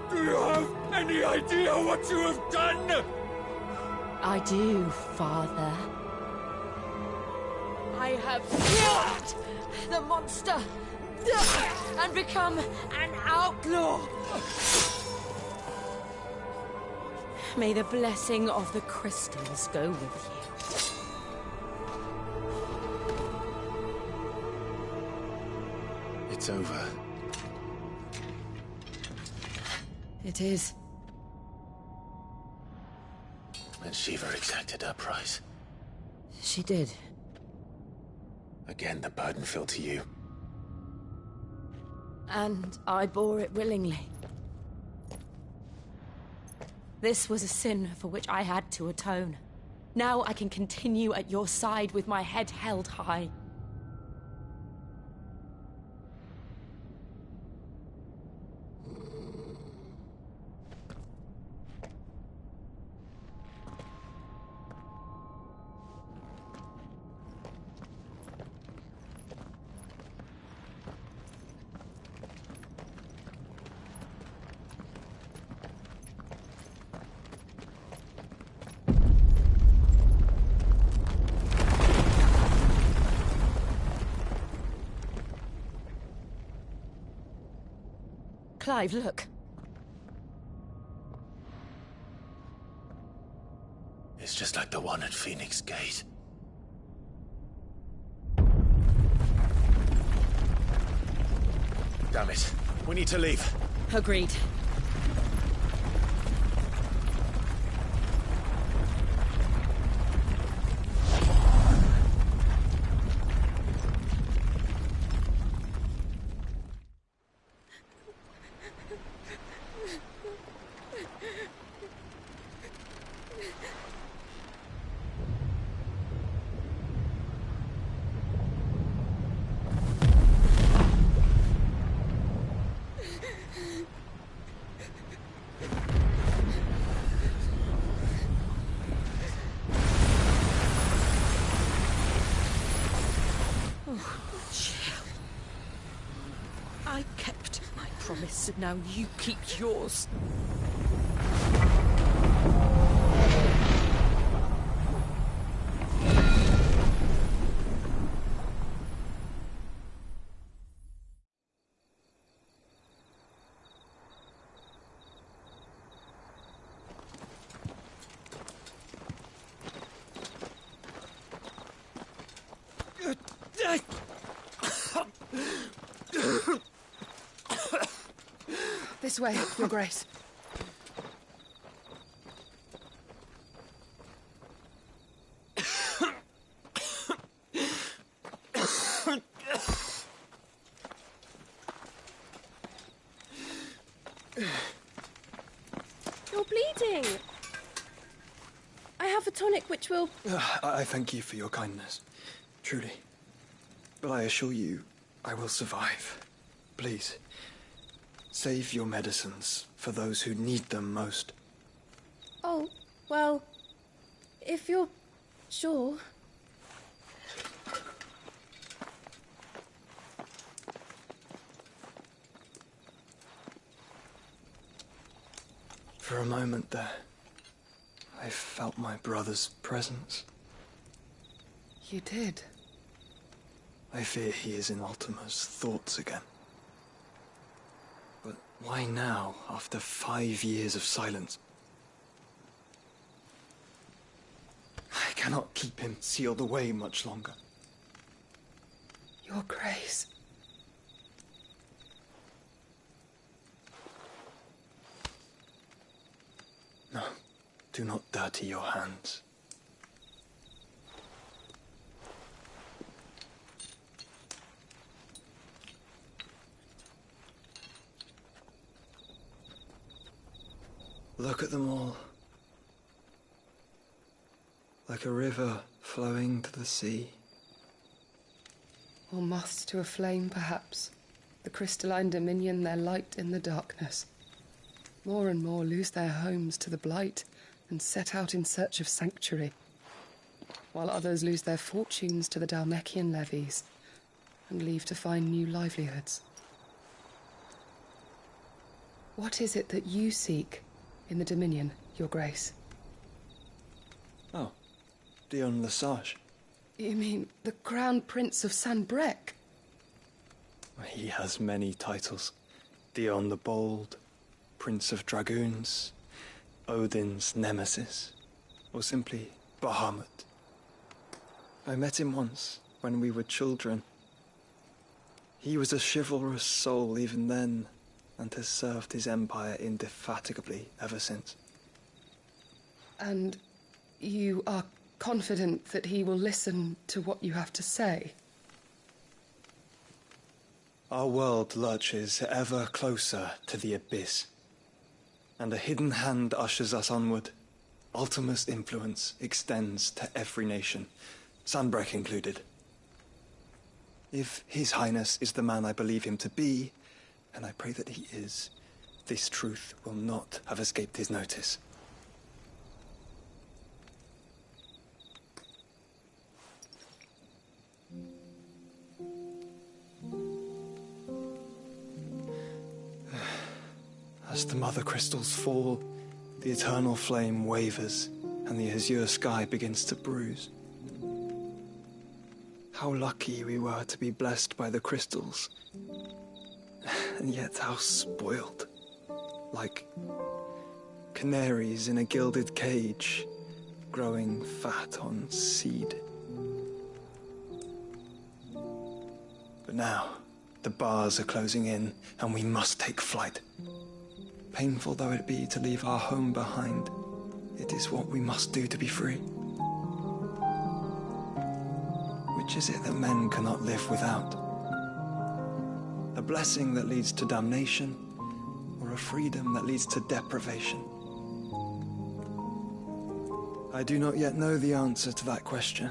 Speaker 2: Do you have any idea what you have done?
Speaker 8: I do, Father. I have killed the monster and become an outlaw. May the blessing of the crystals go with you.
Speaker 1: It's over.
Speaker 11: It is.
Speaker 1: And Shiva exacted her price.
Speaker 11: She did.
Speaker 1: Again, the burden fell to you.
Speaker 8: And I bore it willingly. This was a sin for which I had to atone. Now I can continue at your side with my head held high. Clive, look.
Speaker 1: It's just like the one at Phoenix Gate. Damn it. We need to leave.
Speaker 8: Agreed. I kept my promise, and now you keep yours.
Speaker 6: This way, Your Grace.
Speaker 9: You're bleeding. I have a tonic which will...
Speaker 7: I thank you for your kindness, truly. But I assure you, I will survive. Please, save your medicines for those who need them most.
Speaker 9: Oh, well, if you're sure...
Speaker 7: For a moment there, I felt my brother's presence.
Speaker 6: You did?
Speaker 7: I fear he is in Ultima's thoughts again. But why now, after 5 years of silence? I cannot keep him sealed away much longer.
Speaker 6: Your Grace.
Speaker 7: No, do not dirty your hands. Look at them all. Like a river flowing to the sea.
Speaker 6: Or moths to a flame, perhaps. The crystalline dominion, their light in the darkness. More and more lose their homes to the blight and set out in search of sanctuary, while others lose their fortunes to the Dhalmekian levies and leave to find new livelihoods. What is it that you seek in the Dominion, Your Grace?
Speaker 7: Oh, Dion Lesage.
Speaker 6: You mean the Crown Prince of Sanbrec?
Speaker 7: He has many titles. Dion the Bold, Prince of Dragoons, Odin's Nemesis, or simply Bahamut. I met him once, when we were children. He was a chivalrous soul even then, and has served his empire indefatigably ever since.
Speaker 6: And you are confident that he will listen to what you have to say?
Speaker 7: Our world lurches ever closer to the abyss, and a hidden hand ushers us onward. Ultima's influence extends to every nation, Sanbrec included. If His Highness is the man I believe him to be, and I pray that he is, this truth will not have escaped his notice. As the mother crystals fall, the eternal flame wavers, and the azure sky begins to bruise. How lucky we were to be blessed by the crystals, and yet how spoiled. Like canaries in a gilded cage, growing fat on seed. But now, the bars are closing in, and we must take flight. Painful though it be to leave our home behind, it is what we must do to be free. Which is it that men cannot live without? A blessing that leads to damnation, or a freedom that leads to deprivation? I do not yet know the answer to that question.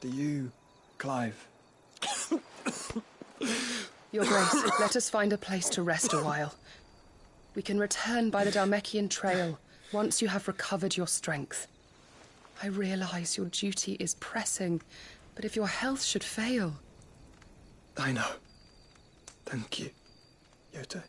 Speaker 7: Do you, Clive?
Speaker 6: Your Grace, let us find a place to rest a while. We can return by the Dhalmekian trail once you have recovered your strength. I realize your duty is pressing, but if your health should fail...
Speaker 7: I know. Thank you, Yote.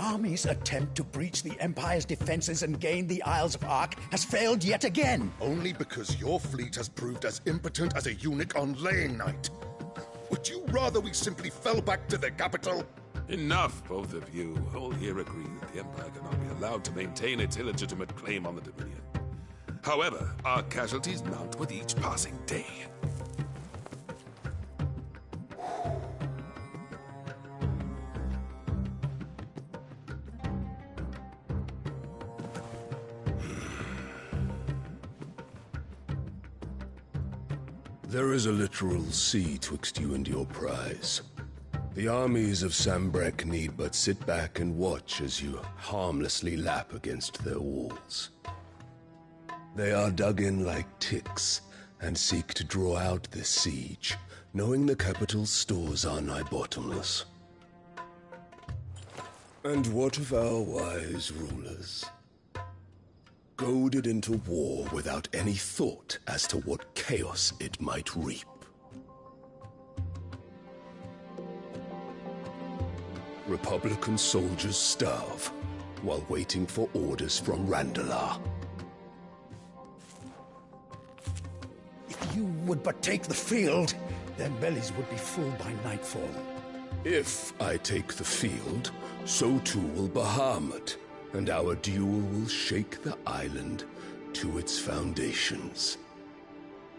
Speaker 13: army's attempt to breach the Empire's defenses and gain the Isles of Ark has failed yet again.
Speaker 14: Only because your fleet has proved as impotent as a eunuch on laying night. Would you rather we simply fell back to the capital?
Speaker 22: Enough, both of you. All here agree that the Empire cannot be allowed to maintain its illegitimate claim on the Dominion. However, our casualties mount with each passing day.
Speaker 23: There is a literal sea twixt you and your prize. The armies of Sambrek need but sit back and watch as you harmlessly lap against their walls. They are dug in like ticks and seek to draw out this siege, knowing the capital's stores are nigh bottomless. And what of our wise rulers? Goaded into war without any thought as to what chaos it might reap. Republican soldiers starve while waiting for orders from Randalar.
Speaker 13: If you would but take the field, their bellies would be full by nightfall.
Speaker 23: If I take the field, so too will Bahamut, and our duel will shake the island to its foundations.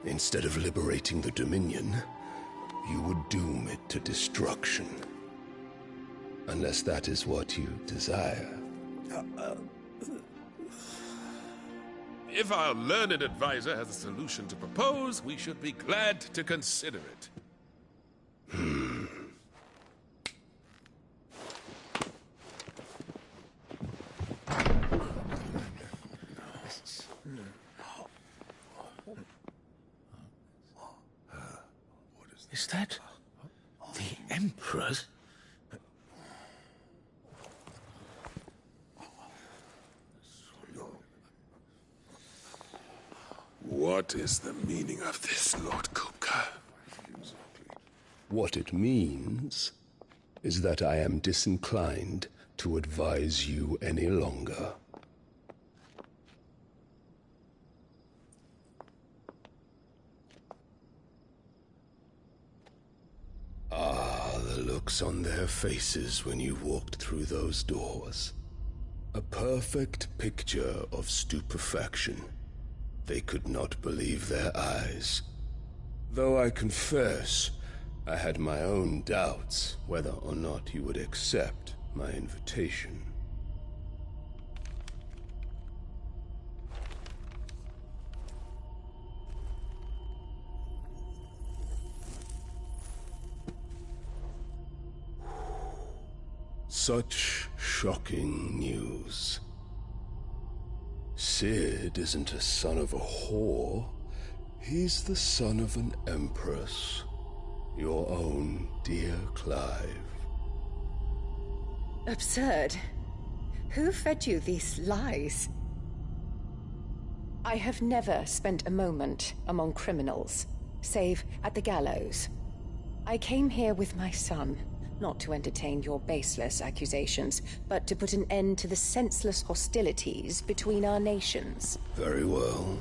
Speaker 23: Instead of liberating the Dominion, you would doom it to destruction. Unless that is what you desire.
Speaker 22: If our learned advisor has a solution to propose, we should be glad to consider it.
Speaker 13: Is that the Emperor's?
Speaker 22: What is the meaning of this, Lord Kupka?
Speaker 23: What it means is that I am disinclined to advise you any longer. Ah, the looks on their faces when you walked through those doors. A perfect picture of stupefaction. They could not believe their eyes. Though I confess, I had my own doubts whether or not you would accept my invitation. Such shocking news. Sid isn't a son of a whore. He's the son of an empress. Your own dear Clive.
Speaker 24: Absurd. Who fed you these lies? I have never spent a moment among criminals, save at the gallows. I came here with my son, not to entertain your baseless accusations, but to put an end to the senseless hostilities between our nations.
Speaker 23: Very well.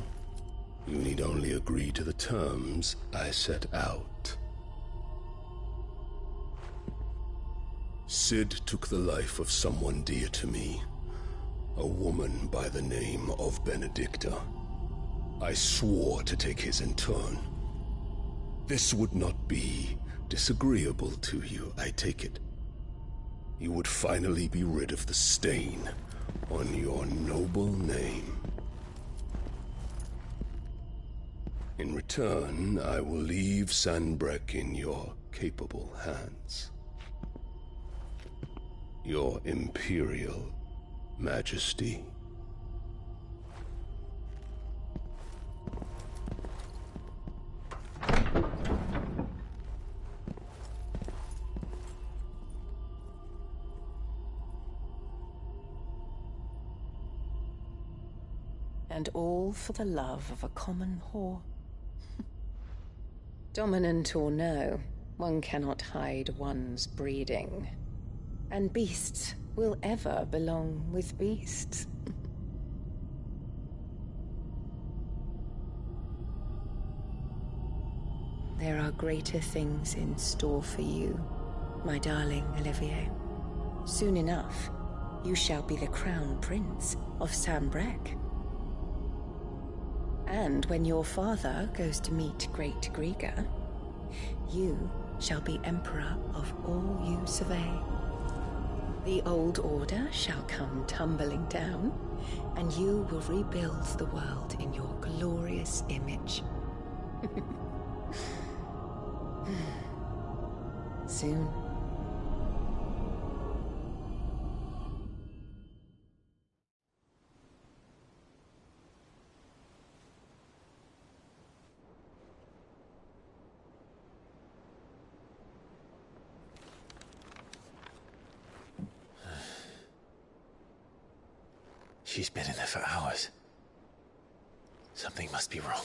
Speaker 23: You need only agree to the terms I set out. Sid took the life of someone dear to me, a woman by the name of Benedicta. I swore to take his in turn. This would not be disagreeable to you, I take it. You would finally be rid of the stain on your noble name. In return, I will leave Sanbreque in your capable hands. Your Imperial Majesty.
Speaker 24: And all for the love of a common whore. Dominant or no, one cannot hide one's breeding. And beasts will ever belong with beasts. There are greater things in store for you, my darling Olivier. Soon enough, you shall be the crown prince of Sambrec. And when your father goes to meet Great Grieger, you shall be emperor of all you survey. The old order shall come tumbling down, and you will rebuild the world in your glorious image. Soon.
Speaker 20: She's been in there for hours. Something must be wrong.